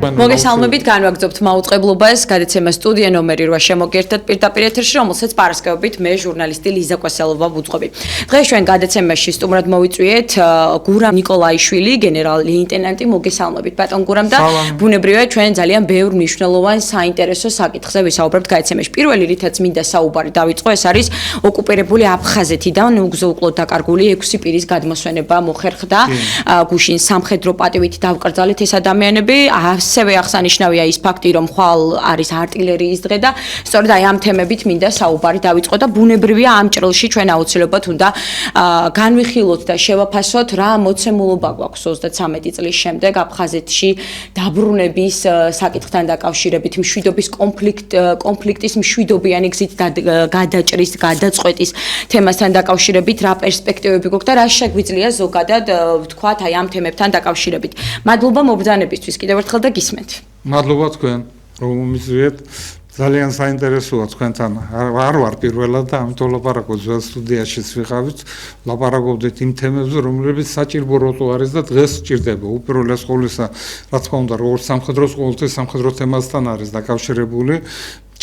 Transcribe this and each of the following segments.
მოგესალმებით, განვაგრძობთ მაუწყებლობას, გადაცემა სტუდია ნომერი 8 შემოგერთად პირდაპირ ეთერში, რომელსაც პარასკევობით მე ჟურნალისტი ლიზა კვესელოვა ვუძღვები. დღეს ჩვენ გადაცემაში სტუმრად მოვიწვიეთ გურამ ნიკოლაიშვილი, გენერალ-ლეიტენანტი, მოგესალმებით ბატონ გურამ და ბუნებრივია ჩვენ ძალიან ბევრ მნიშვნელოვან საინტერესო საკითხზე ვისაუბრებთ გადაცემაში. პირველი რითაც მინდა საუბარი დავიწყო, ეს არის ოკუპირებული აფხაზეთიდან უგზო-უკლოდ დაკარგული 6 პირის გადმოსვენება მოხერხდა გუშინ სამხედრო პატივით დავკრძალეთ ეს ადამიანები. ასევე აღსანიშნავია ის ფაქტი, რომ ხვალ არის არტილერიის დღე და სწორედ აი ამ თემებით მინდა საუბარი დავიწყო და ბუნებრივია ამ ჭრილში ჩვენ აუცილებლად უნდა განვიხილოთ და შევაფასოთ რა მოცემულობა გვაქვს 33 წლის შემდეგ აფხაზეთში დაბრუნების საკითხთან დაკავშირებით, მშვიდობის კონფლიქტის მშვიდობიანი გზით გადაჭრის, გადაწყვეტის თემასთან დაკავშირებით რა პერსპექტივები გვაქვს და რა შეგვიძლია ზოგადად ვთქვათ აი ამ თემებთან დაკავშირებით. მადლობა მობრძანებისთვის კიდევ ერთხელ და გისმენთ. მადლობა თქვენ, რომ მისვიეთ. ძალიან საინტერესოა თქვენთან. არ ვარ პირველად და ამიტომ ლაპარაკობ ძველ სტუდიაშიც ვიყავით. ლაპარაკობდით იმ თემებზე, რომლებიც საჭიროა არის და დღეს სჭირდება. უპირველეს ყოვლისა, რა თქმა უნდა, როგორც სამხედროს ყოველთვის სამხედრო თემასთან არის დაკავშირებული.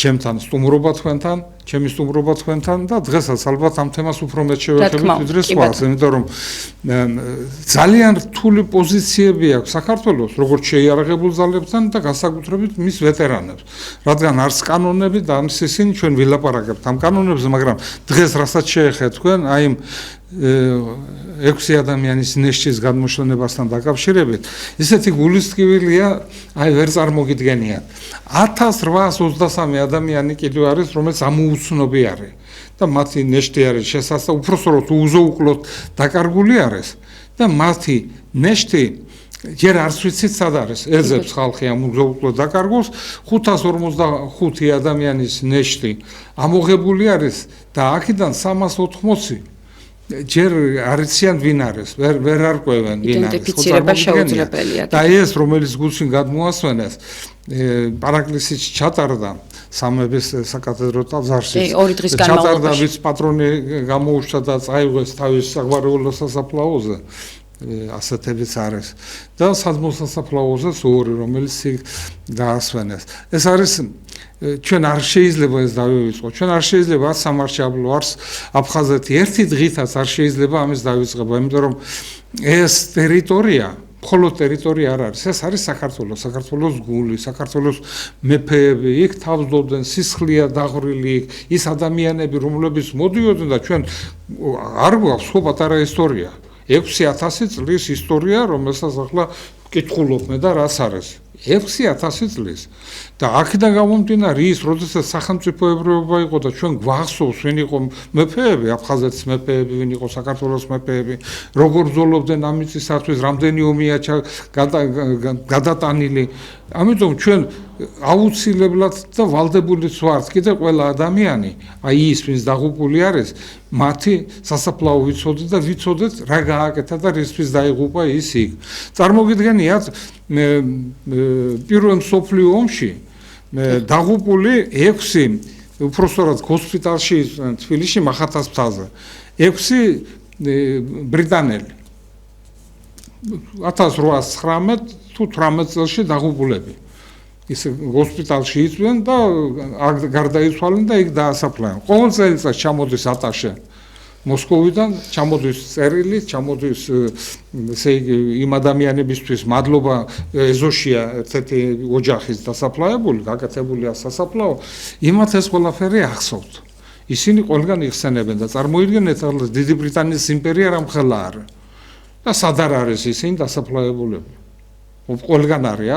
ჩემთან სტუმრობა თქვენთან, ჩემი სტუმრობა თქვენთან და დღესაც ალბათ ამ თემას უფრო მეტ შევეხებით ვიდრე სხვას, იმიტომ რომ ძალიან რთული პოზიციები აქვს საქართველოს, როგორც შეიარაღებულ ძალებთან და განსაკუთრებით მის ვეტერანებს. რადგან არც კანონები და ამის ისინი ჩვენ ვილაპარაკებთ ამ კანონებზე, მაგრამ დღეს რასაც შეეხეთ თქვენ, აი 6 ადამიანის ნეშტის გადმოშლენებასთან დაკავშირებით, ისეთი გულისწყივილია, აი ვერ წარმოგიდგენიათ. 1823 ადამიანი კიდევ არის, რომელიც ამოუცნობი არის და მათი ნეშტი არის შესაძლოა უпростоროდ უგზო-უკლოდ დაკარგული არის და მათი ნეშტი ჯერ არც ვიცით სად არის. ეძებს ხალხი ამ უგზო-უკლოდ დაკარგულს, 555 ადამიანის ნეშტი ამოღებული არის და აქედან 380 ჯერ არიციან ვინ არის, ვერ არკვევენ ვინ არის. იდენტიფიცირება შეუძლებელია. და ეს რომელიც გულში გადმოასვენეს, პარაკლისიც ჩატარდა სამების საკათედრო ტაძარში. ორი დღის განმავლობაში. ჩატარდა ვის პატრონი გამოუშვა და წაიღეს თავის საგვარეულო სასაფლაოზე. ასეთებიც არის. და სადმო სასაფლაოზე ორი, რომელიც დაასვენეს. ეს არის ჩვენ არ შეიძლება ეს დავივიწყოთ. ჩვენ არ შეიძლება არც სამარშალო, არც აფხაზეთი ერთი დღითაც არ შეიძლება ამის დავიწყება, იმიტომ რომ ეს ტერიტორია, მხოლოდ ტერიტორია არ არის. ეს არის საქართველოს, საქართველოს გული, საქართველოს მეფეები, იქ თავსდობდნენ, სისხლია დაღვრილი, ის ადამიანები, რომლებიც მოდიოდნენ და ჩვენ არ გვაქვს ხო პატარა ისტორია. 6000 წლის ისტორია, რომელსაც ახლა ვკითხულობ მე და რას არის. 6000 წლის და აქედან გამომდინარე ის, როდესაც სახელმწიფოებრიობა იყო და ჩვენ გვახსოვს ვინ იყო მეფეები, აფხაზეთის მეფეები, ვინ იყო საქართველოს მეფეები, როგორ ბრძოლობდნენ ამ მიწისათვის, რამდენი ომია გადატანილი. ამიტომ ჩვენ აუცილებლად და ვალდებულიც ვართ კიდე ყველა ადამიანი, აი ის ვინც დაღუპული არის, მათი სასაფლაო ვიცოდეთ და ვიცოდეთ რა გააკეთა და რისთვის დაიღუპა ის იქ. წარმოგიდგენიათ პირველ მსოფლიო ომში დაღუპული 6 უпростоრად ჰოსპიტალში თბილისში მახათას მთაზე 6 ბრიტანელი 1819 თუ 18 წელში დაღუპულები ის ჰოსპიტალში იწვენ და გარდაიცვალნენ და იქ დაასაფლავენ. ყოველ წელიწადს ჩამოდის ატაშე მოსკოვიდან, ჩამოდის წერილი, ჩამოდის ესე იგი იმ ადამიანებისთვის მადლობა ეზოშია ერთ-ერთი ოჯახის დასაფლავებული, გაკეთებულია სასაფლაო, იმათ ეს ყველაფერი ახსოვთ. ისინი ყველგან იხსენებენ და წარმოიდგინეთ ახლა დიდი ბრიტანეთის იმპერია რამხელა არის და სად არის ისინი დასაფლავებულები. ყველგან არის,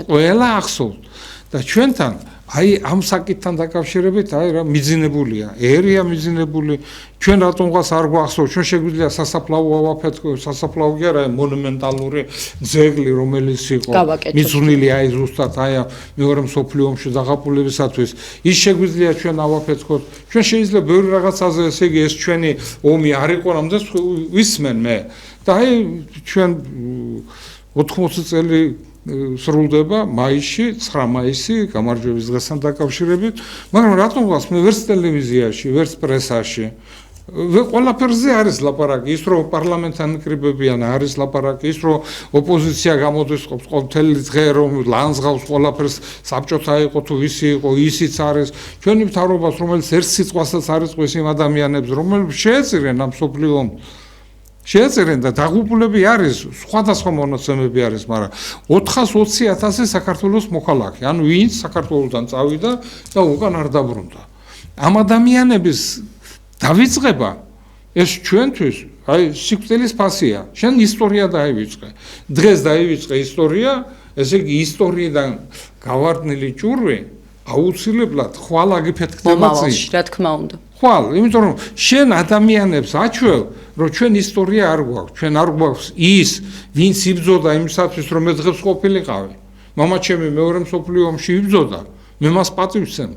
ყველა ახსოვთ და ჩვენთან აი ამ საკითხთან დაკავშირებით აი რა მიძინებულია, ერია მიძინებული, ჩვენ რატომღაც არ გვახსოვს, ჩვენ შეგვიძლია სასაფლაო ავაფეთქო, სასაფლაო კი არა, მონუმენტალური ძეგლი, რომელიც იყო მიწვნილი აი ზუსტად აი მეორე მსოფლიო ომში დაღუპულებისათვის, ის შეგვიძლია ჩვენ ავაფეთქოთ. ჩვენ შეიძლება ბევრი რაღაცაზე, ესე იგი ეს ჩვენი ომი არ იყო, რამდენს ვისმენ მე. და აი ჩვენ 80 წელი სრულდება მაისში, 9 მაისი გამარჯვების დღესთან დაკავშირებით, მაგრამ რატომღაც მე ვერც ტელევიზიაში, ვერც პრესაში ყველაფერზე არის ლაპარაკი, ის რომ პარლამენტთან იკრიბებიან, არის ლაპარაკი, ის რომ ოპოზიცია გამოდის ყოველი დღე რომ ლანძღავს ყველაფერს, საბჭოთა იყო თუ ვისი იყო, ისიც არის. ჩვენი მთავრობას, რომელიც ერთ სიტყვასაც არ იწყვის იმ ადამიანებს, რომლებიც შეეწირენ ამ სოფლიომ შეეწირენ და დაღუპულები არის, სხვადასხვა მონაცემები არის, მაგრამ 420,000 საქართველოს მოქალაქე, ანუ ვინც საქართველოსთან წავიდა და უკან არ დაბრუნდა. ამ ადამიანების დავიწყება ეს ჩვენთვის აი სიკვდილის ფასია. შენ ისტორია დაივიწყე. დღეს დაივიწყე ისტორია, ესე იგი ისტორიიდან გავარდნილი ჭურვი აუცილებლად ხვალ აგიფეთქდება მომავალში, რა თქმა უნდა. ხვალ, იმიტომ რომ შენ ადამიანებს აჩვევ, რომ ჩვენ ისტორია არ გვაქვს, ჩვენ არ გვაქვს ის, ვინც იბრძოდა იმისათვის, რომ მე დღეს ყოფილიყავი. მამაჩემი მეორე მსოფლიო ომში იბრძოდა, მე მას პატივცემ,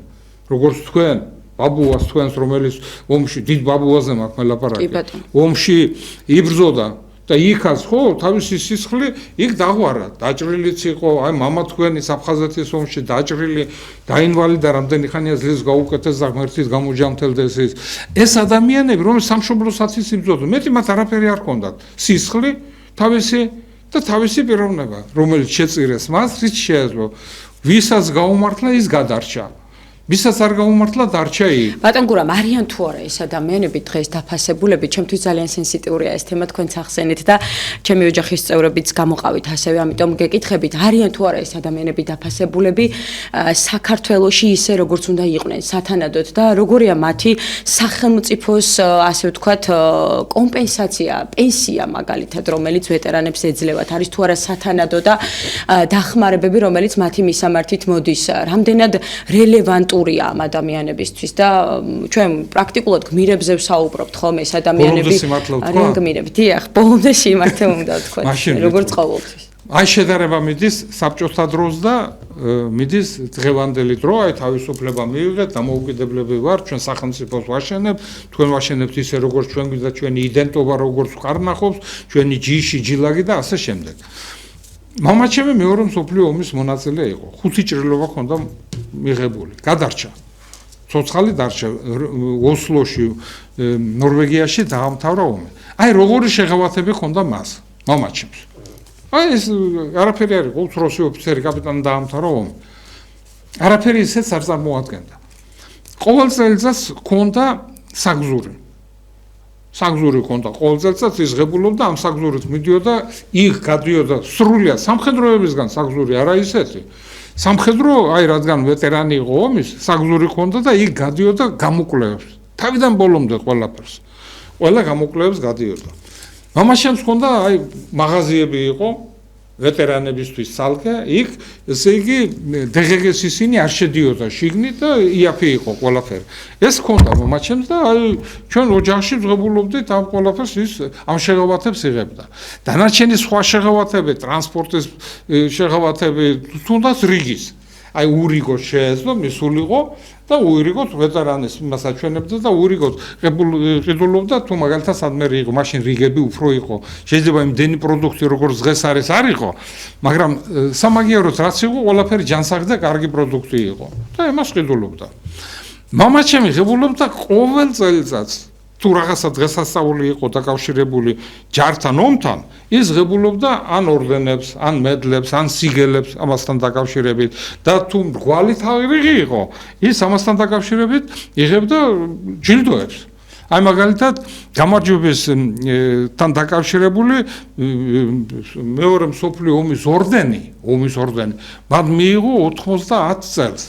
როგორც თქვენ ბაბუას თქვენს, რომელიც ომში დიდ ბაბუაზე მაქვს მე ლაპარაკი. ომში იბრძოდა და იქაც ხო თავისი სისხლი იქ დაღვარა, დაჭრილიც იყო, აი მამა თქვენი საფხაზეთის ომში დაჭრილი, დაინვალიდა რამდენი ხანია ძლივს გაუკეთეს და ღმერთის გამოჯამთელდეს ის. ეს ადამიანები, რომლებიც სამშობლოსაცის იბრძოდა, მეტი მათ არაფერი არ ჰქონდათ. სისხლი, თავისი პიროვნება, რომელიც შეწირეს მას, რის შეეძლო. ვისაც გაუმართლა ის გადარჩა. ვისაც არ გაუმართლა დარჩა იქ. ბატონ გურამ, არიან თუ არა ეს ადამიანები დღეს დაფასებულები, ჩემთვის ძალიან სენსიტიურია ეს თემა თქვენც ახსენეთ და ჩემი ოჯახის წევრებიც გამოყავით ასევე, ამიტომ გეკითხებით, არიან თუ არა ეს ადამიანები დაფასებულები საქართველოში ისე როგორც უნდა იყვნენ სათანადოდ და როგორია მათი სახელმწიფოს ასე ვთქვათ კომპენსაცია, პენსია მაგალითად, რომელიც ვეტერანებს ეძლევათ, არის თუ არა სათანადო და დახმარებები, რომელიც მათი მისამართით მოდის, რამდენად რელევანტ ამ ადამიანებისთვის და ჩვენ პრაქტიკულად გმირებზე ვსაუბრობთ ხომ ეს ადამიანები არიან გმირები. დიახ, ბოლომდე სიმართლე უნდა თქვენ. როგორც ყოველთვის. აი შედარება მიდის საბჭოთა დროს და მიდის დღევანდელი დრო, აი თავისუფლება მივიღეთ, დამოუკიდებლები ვარ, ჩვენ სახელმწიფოს ვაშენებ, თქვენ ვაშენებთ ისე როგორც ჩვენ გვინდა ჩვენი იდენტობა როგორც ვყარნახობს, ჩვენი ჯიში, ჯილაგი და ასე შემდეგ. მამაჩემი მეორე მსოფლიო ომის მონაწილე იყო. 5 ჭრილობა ჰქონდა მიღებული. გადარჩა. ცოცხალი დარჩა ოსლოში, ნორვეგიაში დაამთავრა ომი. აი როგორი შეღავათები ჰქონდა მას, მამაჩემს. აი ეს არაფერი არ იყო, უცროსი ოფიცერი, კაპიტანი დაამთავრა ომი. არაფერი ისეც არ წარმოადგენდა. ყოველ წელიწადს ჰქონდა საგზური. საგზური ჰქონდა ყოველ წელიწადს იზღებულობდა ამ საგზურით მიდიოდა იქ გადიოდა სრულად სამხედროებისგან საგზური არა ისეთი სამხედრო აი რადგან ვეტერანი იყო ომის საგზური ჰქონდა და იქ გადიოდა გამოკვლევებს თავიდან ბოლომდე ყველაფერს ყველა გამოკვლევებს გადიოდა მამაშენს ჰქონდა აი მაღაზიები იყო ვეტერანებისთვის სალკე იქ ესე იგი დღეგეს ისინი არ შედიოდა შიგნით და იაფი იყო ყველაფერი ეს ჰქონდა მამაჩემს და აი ჩვენ ოჯახში ვღებულობდით ამ ყველაფერს ის ამ შეღავათებს იღებდა დანარჩენი სხვა შეღავათები ტრანსპორტის შეღავათები თუნდაც რიგის აი ურიგო შეეძლო მისულიყო და ურიგოთ ვეტერანის იმას აჩვენებდა და ურიგოთ ყიდულობდა თუ მაგალითად სადმე იყო მაშინ რიგები უფრო იყო შეიძლება იმდენი პროდუქტი როგორც დღეს არის არ იყო მაგრამ სამაგიეროდ რაც იყო ყველაფერი ჯანსაღი და კარგი პროდუქტი იყო და იმას ყიდულობდა მამაჩემი ღებულობდა ყოველ წელიწადს თუ რაღაცა დღესასწაული იყო დაკავშირებული ჯართან ომთან ის ღებულობდა ან ორდენებს ან მედლებს ან სიგელებს ამასთან დაკავშირებით და თუ მრგვალი თავი იყო ის ამასთან დაკავშირებით იღებდა ჯილდოებს აი მაგალითად გამარჯვებასთან დაკავშირებული მეორე მსოფლიო ომის ორდენი მათ მიიღო 90 წელს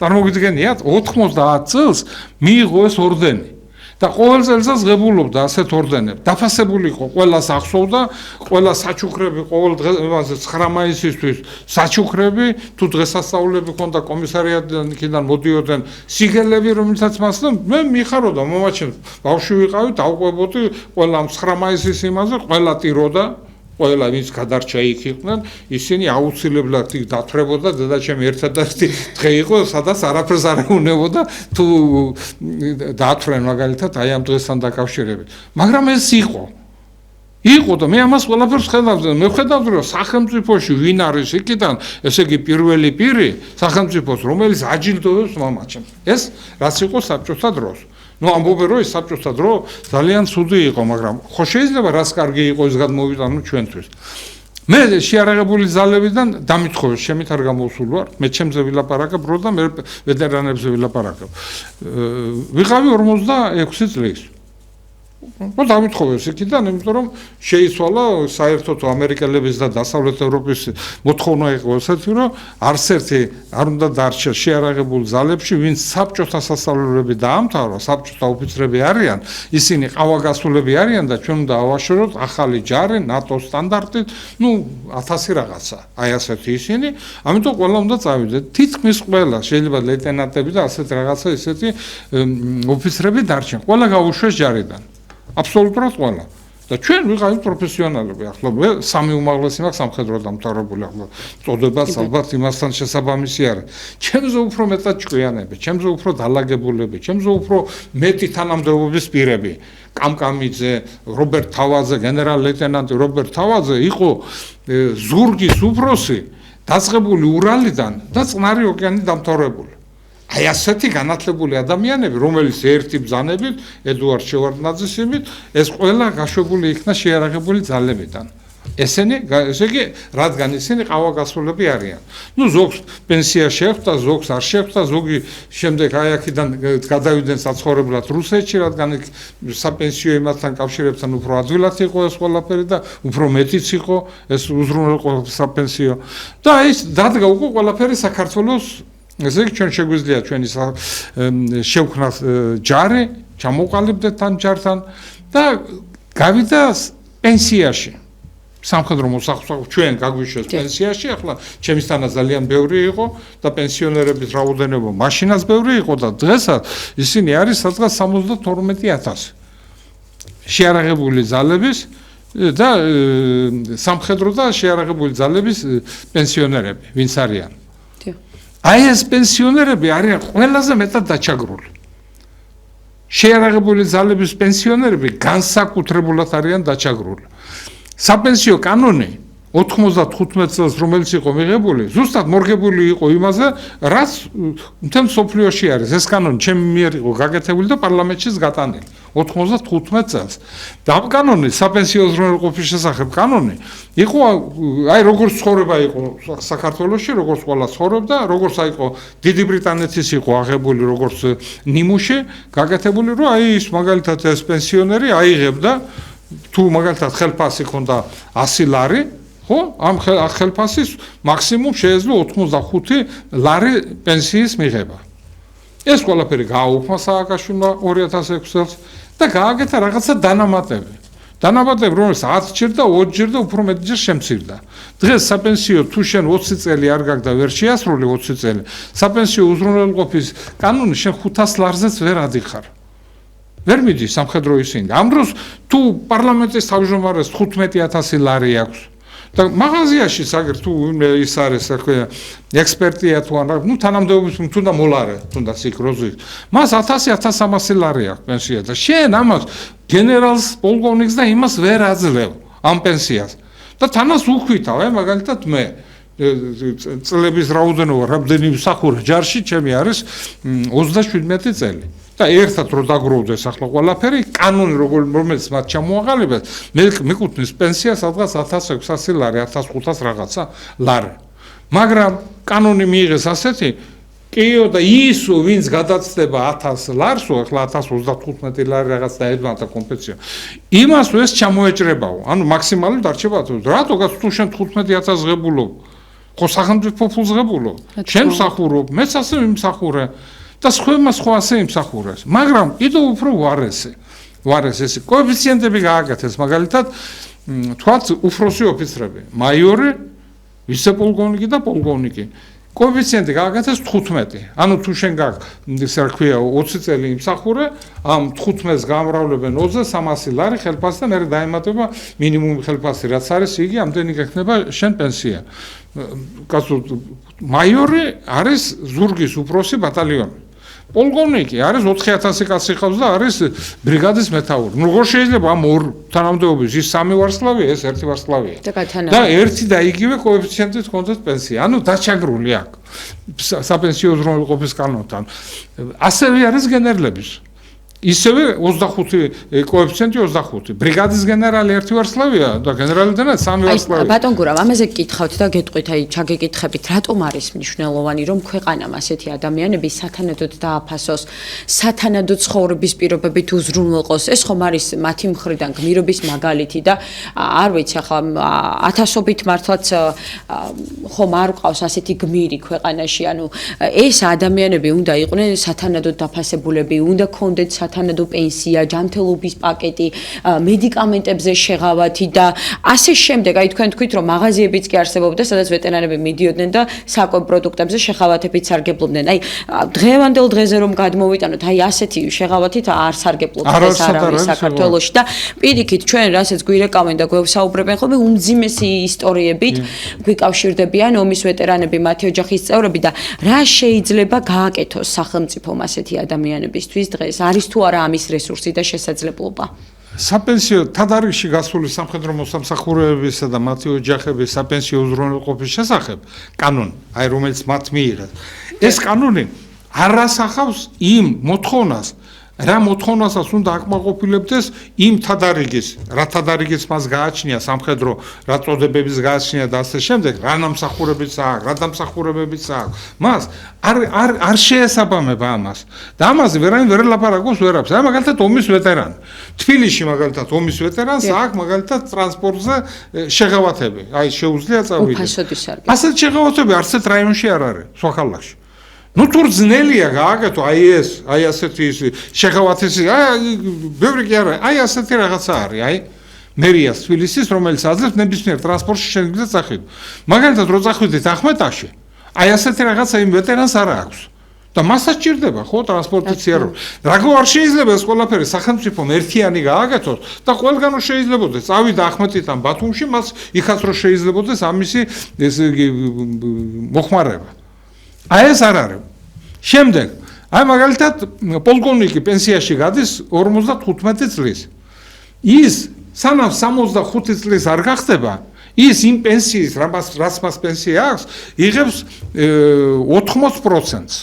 წარმოგიდგენიათ 90 წელს მიიღო ეს ორდენი და ყოველ წელს ღებულობდა ასეთ ორდენებს. დაფასებული იყო ყველას ახსოვდა, ყველა საჩუქრები ყოველ დღეზე 9 მაისისთვის საჩუქრები, თუ დღესასწაულები ჰქონდა კომისარიატიდან მოდიოდნენ სიგელები, რომელსაც მას მე მიხაროდა მომაჩენს. ბავშვი ვიყავი, დავყვებოდი ყველა 9 მაისის იმაზე, ყველა ტიროდა ყველა ვინც გადარჩა იქ იყვნენ, ისინი აუცილებლად იქ დათვრებოდა დედაჩემი ერთადერთი დღე იყო, სადაც არაფერს არ ეუნებოდა თუ დათვრენ მაგალითად აი ამ დღესთან დაკავშირებით. მაგრამ ეს იყო და მე ამას ყველაფერს ხედავდი, მე ხედავდი რომ სახელმწიფოში ვინ არის იქიდან, ესე იგი პირველი პირი სახელმწიფოს, რომელიც აჯილდოვებს მამაჩემს. ეს რაც იყო საბჭოთა დროს. ნუ ამბობენ რომ ეს საბჭოთა დრო ძალიან ცუდი იყო, მაგრამ ხო შეიძლება რას კარგი იყო ის გადმოვიტანო ჩვენთვის. მე შეარაღებული ძალებიდან დამითხოვე, შემით არ გამოსულ ვარ, მე ჩემზე ვილაპარაკებ რო და მე ვეტერანებზე ვილაპარაკებ. ვიყავი 46 წლის. ხო დამითხოვეს იქიდან, იმიტომ რომ შეიცვალა საერთოდ ამერიკელების და დასავლეთ ევროპის მოთხოვნა იყო ესეთი, რომ არც ერთი არ უნდა დარჩა შეარაღებულ ძალებში, ვინც საბჭოთა სასწავლებლები დაამთავრა, საბჭოთა ოფიცრები არიან, ისინი ყავაგასულები არიან და ჩვენ უნდა ავაშოროთ ახალი ჯარი, ნატოს სტანდარტით, ნუ 1000 რაღაცა. აი ასეთი ისინი, ამიტომ ყველა უნდა წავიდეთ. თითქმის ყველა შეიძლება ლეიტენანტები და ასეთ რაღაცა ისეთი ოფიცრები დარჩენ. ყველა გაუშვეს ჯარიდან. აბსოლუტურად ყველა. და ჩვენ ვიყავით პროფესიონალები. ახლა მე სამი უმაღლესი მაქვს სამხედრო დამთავრებული, ახლა წოდებაც ალბათ იმასთან შესაბამისი არის. ჩემზე უფრო მეტად ჭკვიანები, ჩემზე უფრო დალაგებულები, ჩემზე უფრო მეტი თანამდებობის პირები. კამკამიძე, რობერტ თავაძე, გენერალ-ლეიტენანტი რობერტ თავაძე იყო ზურგის უფროსი, დაწყებული ურალიდან და წყნარი ოკეანით დამთავრებული. აი ასეთი განათლებული ადამიანები, რომელიც ერთი ბრძანებით, ედუარდ შევარდნაძის იმით, ეს ყველა გაშვებული იქნა შეარაღებული ძალებიდან. ესენი, ესე იგი, რადგან ისინი ყავაგასულები არიან. ნუ ზოგს პენსია შეხვდა, ზოგს არ შეხვდა, ზოგი შემდეგ აი აქედან გადავიდნენ საცხოვრებლად რუსეთში, რადგან საპენსიო იმასთან კავშირებთან უფრო ადვილად იყო ეს ყველაფერი და უფრო მეტიც იყო ეს უზრუნველყოფა საპენსიო. და ეს დადგა უკვე ყველაფერი საქართველოს ესე იგი ჩვენ შეგვიძლია ჩვენი შევქნათ ჯარი, ჩამოყალიბდეთ თან ჯართან და გავიდა პენსიაში. სამხედრო მოსახლეობა ჩვენ გაგვიშვეს პენსიაში, ახლა ჩემისთანაც ძალიან ბევრი იყო და პენსიონერების რაოდენობა მაშინაც ბევრი იყო და დღესაც ისინი არის სადღაც 72000 შეარაღებული ძალების და სამხედრო და შეარაღებული ძალების პენსიონერები, ვინც არიან. აი ეს პენსიონერები არიან ყველაზე მეტად დაჩაგრული. შეარაღებული ძალების პენსიონერები განსაკუთრებულად არიან დაჩაგრული. საპენსიო კანონი 95 წელს რომელიც იყო მიღებული, ზუსტად მორგებული იყო იმაზე, რაც მთელ სოფლიოში არის. ეს კანონი ჩემი მიერ იყო გაკეთებული და პარლამენტშიც გატანილი 95 წელს. და ამ კანონი, საპენსიო უზრუნველყოფის შესახებ კანონი, იყო აი როგორც ცხოვრება იყო საქართველოში, როგორც ყველა ცხოვრობდა, როგორც აი იყო დიდი ბრიტანეთის იყო აღებული როგორც ნიმუში, გაკეთებული, რომ აი ის მაგალითად ეს პენსიონერი აიღებდა თუ მაგალითად ხელფასი ქონდა 100 ლარი, ხო? ამ ხელფასის მაქსიმუმ შეიძლება 85 ლარი პენსიის მიღება. ეს ყველაფერი გააუქმა სააკაშვილმა 2006 წელს და გააკეთა რაღაცა დანამატები. დანამატები, რომელიც 10 ჯერ და 20 ჯერ და უფრო მეტჯერ შემცირდა. დღეს საპენსიო თუ შენ 20 წელი არ გაქვს და ვერ შეასრულე 20 წელი, საპენსიო უზრუნველყოფის კანონი შენ 500 ლარზეც ვერ ადიხარ. ვერ მიდის სამხედრო ისინი. ამ დროს თუ პარლამენტის თავმჯდომარეს 15000 ლარი აქვს და მაღაზიაში საგერ თუ ის არის საქმე ექსპერტია თუ არა, ნუ თანამდებობის თუნდა მოლარე, თუნდა სიკროზი. მას 1000-1300 ლარი აქვს პენსია და შენ ამას გენერალს, პოლკოვნიკს და იმას ვერ აძლევ ამ პენსიას. და თანას უხვითავ, მაგალითად მე წლების რაოდენობა რამდენი მსახურე ჯარში ჩემი არის 37 წელი. და ერთად რო დაგროვდეს ახლა ყველაფერი, კანონი რომელიც მათ ჩამოაყალიბეს, მეკუთვნის პენსია სადღაც 1600 ლარი, 1500 რაღაცა ლარი. მაგრამ კანონი მიიღეს ასეთი, კიო და ისო ვინც გადაცდება 1000 ლარსო, ახლა 1035 ლარი რაღაც დაედმანთა კომპენსია. იმას ეს ჩამოეჭრებაო. ანუ მაქსიმალურად დარჩება. რატო გას თუ შენ 15000 ღებულობ? ხო სახელმწიფო ფულს ღებულობ? შენ მსახურობ, მეც ასე მიმსახურე. და სხვაებმა სხვა ასე იმსახურეს. მაგრამ კიდევ უფრო ვარეს ეს კოეფიციენტები გააკეთეს, მაგალითად, თქვათ უფროსი ოფიცრები, მაიორი, ვიცე-პოლკოვნიკი და პოლკოვნიკი. კოეფიციენტი გააკეთეს 15. ანუ თუ შენ გაქვს, ისე რა ქვია, 20 წელი იმსახურე, ამ 15-ს გამრავლებენ 20-300 ლარი ხელფასი და მერე დაემატება მინიმუმი ხელფასი, რაც არის, იგი ამდენი გექნება შენ პენსია. კაცო, მაიორი არის ზურგის უფროსი ბატალიონი. პოლკოვნიკი არის 4000 კაცი ყავს და არის ბრიგადის მეთაური. ნუ როგორ შეიძლება ამ ორ თანამდებობის ის სამი ვარსკვლავია, ეს ერთი ვარსკვლავია. და ერთი და იგივე კოეფიციენტით ჰქონდათ პენსია. ანუ დაჩაგრული აქვს საპენსიო უზრუნველყოფის კანონთან. ასევე არის გენერლების. ისევე 25 კოეფიციენტი 25. ბრიგადის გენერალი ერთი ვარსკვლავია და გენერალიდან სამი ვარსკვლავია. ბატონ გურამ, ამაზე გითხავთ და გეტყვით, ჩაგეკითხებით, რატომ არის მნიშვნელოვანი, რომ ქვეყანამ ასეთი ადამიანები სათანადოდ დააფასოს, სათანადოდ ცხოვრების პირობებით უზრუნველყოს? ეს ხომ არის მათი მხრიდან გმირობის მაგალითი და არ ვიცი, ახლა ათასობით მართლაც ხომ არ ყავს ასეთი გმირი ქვეყანაში, ანუ ეს ადამიანები უნდა იყვნენ სათანადოდ დაფასებულები, უნდა ქონდეთ სათანადო პენსია, ჯანმრთელობის პაკეტი, მედიკამენტებზე შეღავათი და ასე შემდეგ. აი თქვენ თქვით, რომ მაღაზიებიც კი არსებობდა, სადაც ვეტერანები მიდიოდნენ და საკვებ პროდუქტებზე შეღავათებით სარგებლობდნენ. აი დღევანდელ დღეზე რომ გადმოვიტანოთ, აი ასეთი შეღავათით არ სარგებლობს ეს არავის საქართველოში და პირიქით ჩვენ რასაც გვირეკავენ და გვევსაუბრებენ ხოლმე უმძიმესი ისტორიებით გვიკავშირდებიან ომის ვეტერანები, მათი ოჯახის წევრები და რა შეიძლება გააკეთოს სახელმწიფომ ასეთი ადამიანებისთვის დღეს? არის თუ არა ამის რესურსი და შესაძლებლობა? საპენსიო თადარიგში გასული სამხედრო მოსამსახურეებისა და მათი ოჯახების საპენსიო უზრუნველყოფის შესახებ კანონი, აი რომელიც მათ მიიღეს. ეს კანონი არ ასახავს იმ მოთხოვნას, რა მოთხოვნასაც უნდა აკმაყოფილებდეს იმ თადარიგის, რა თადარიგიც მას გააჩნია სამხედრო, რა წოდებების გააჩნია და ასე შემდეგ, რა დამსახურებიც აქვს, რა დამსახურებებიც აქვს. მას არ შეესაბამება ამას. და ამაზე ვერანი ვერ ელაპარაკობს ვერაფერს. აი მაგალითად ომის ვეტერანი. თბილისში მაგალითად ომის ვეტერანს აქვს მაგალითად ტრანსპორტზე შეღავათები. აი შეუძლია წავიდეს. ასეთ შეღავათები არც ერთ რაიონში არ არის, სხვა ქალაქში. ნუ თუ ძნელია გააკეთო აი ასეთი შეღავათის ბევრი კი არა აი ასეთი რაღაცა არის აი მერიას თბილისის რომელიც აძლევს ნებისმიერ ტრანსპორტში შეგიძლიათ წახვიდეთ მაგალითად რო წახვიდეთ ახმეტაში აი ასეთი რაღაცა იმ ვეტერანს არ აქვს და მასაც ჭირდება ხო ტრანსპორტის სიარო რაგო არ შეიძლება ეს ყველაფერი სახელმწიფომ ერთიანი გააკეთოს და ყველგანო შეიძლებაოდეს წავიდა ახმეტიდან ბათუმში მას იქაც რო შეიძლებაოდეს ამისი ეს მოხმარება აი ეს არ არის. შემდეგ, აი მაგალითად პოლკოვნიკი პენსიაში გადის 55 წლის. ის სანამ 65 წლის არ გახდება, ის იმ პენსიის, რაც მას პენსია აქვს, იღებს 80%-ს.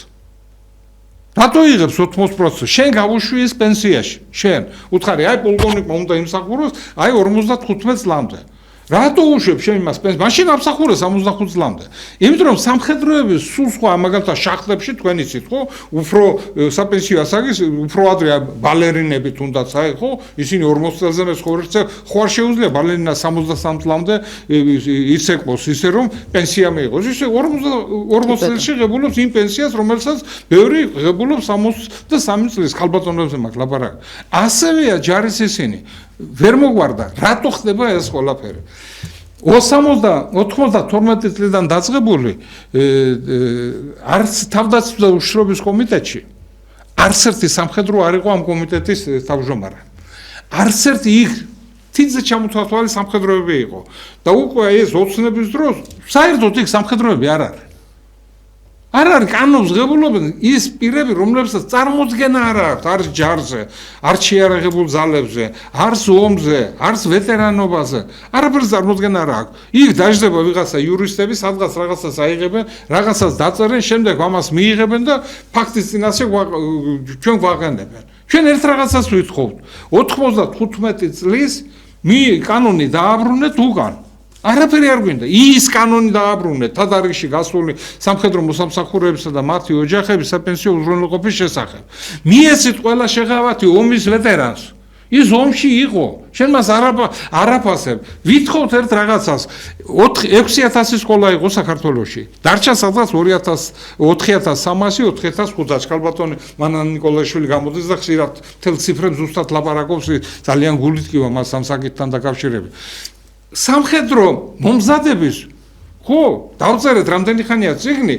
რატო იღებს 80%-ს? შენ გავუშვი ეს პენსიაში. შენ უთხარი, აი პოლკოვნიკმა უნდა იმსახუროს, აი 55 წლამდე. რატო უშვებ შენ იმას პენსიას? მაშინ ამსახურე 65 წლამდე. იმიტომ რომ სამხედროების სულ სხვა მაგალითად შახტებში თქვენ იცით ხო? უფრო საპენსიო ასაკის, უფრო ადრე ბალერინები თუნდაც აი ხო? ისინი 40 წელზე ხორცე ხო არ შეუძლია ბალერინა 63 წლამდე იცეკვოს ისე რომ პენსია მიიღოს. ისე 40 წელში ღებულობს იმ პენსიას, რომელსაც ბევრი ღებულობს 63 წლის ქალბატონებზე მაგ ლაპარაკი. ასევეა ჯარის ისინი. ვერ მოგვარდა, რატო ხდება ეს ყველაფერი? 92 წლიდან დაწყებული არც თავდაცვის და უშიშრობის კომიტეტში არც ერთი სამხედრო არ იყო ამ კომიტეტის თავმჯდომარე. არც ერთი იქ თითზე ჩამოთვალე სამხედროები იყო და უკვე ეს ოცნების დროს საერთოდ იქ სამხედროები არ არის. არ არის კანონს ღებულობენ ის პირები, რომლებსაც წარმოდგენა არ აქვს, არც ჯარზე, არც შეიარაღებულ ძალებზე, არც ომზე, არც ვეტერანობაზე, არაფერს წარმოდგენა არ აქვს. იქ დაждდება ვიღაცა იურისტები, სადღაც რაღაცას აიღებენ, რაღაცას დაწერენ, შემდეგ ამას მიიღებენ და ფაქტის წინაშე ჩვენ გვაყენებენ. ჩვენ ერთ რაღაცას ვითხოვთ. 95 წლის კანონი დააბრუნეთ უკან. არაფერი არ გვინდა. ის კანონი დააბრუნეთ თადარიგში გასული სამხედრო მოსამსახურეებისა და მათი ოჯახების საპენსიო უზრუნველყოფის შესახებ. მიეცით ყველა შეღავათი ომის ვეტერანს. ის ომში იყო. შენ მას არაფასებ. ვითხოვთ ერთ რაღაცას. 6000 სკოლა იყო საქართველოში. დარჩა სადღაც 4300, 4500 ქალბატონი მანან ნიკოლაშვილი გამოდის და ხშირად თელ ციფრებს ზუსტად ლაპარაკობს ძალიან გულით კი მას ამ საკითხთან დაკავშირებით. სამხედრო მომზადების ხო დავწერეთ რამდენი ხანია წიგნი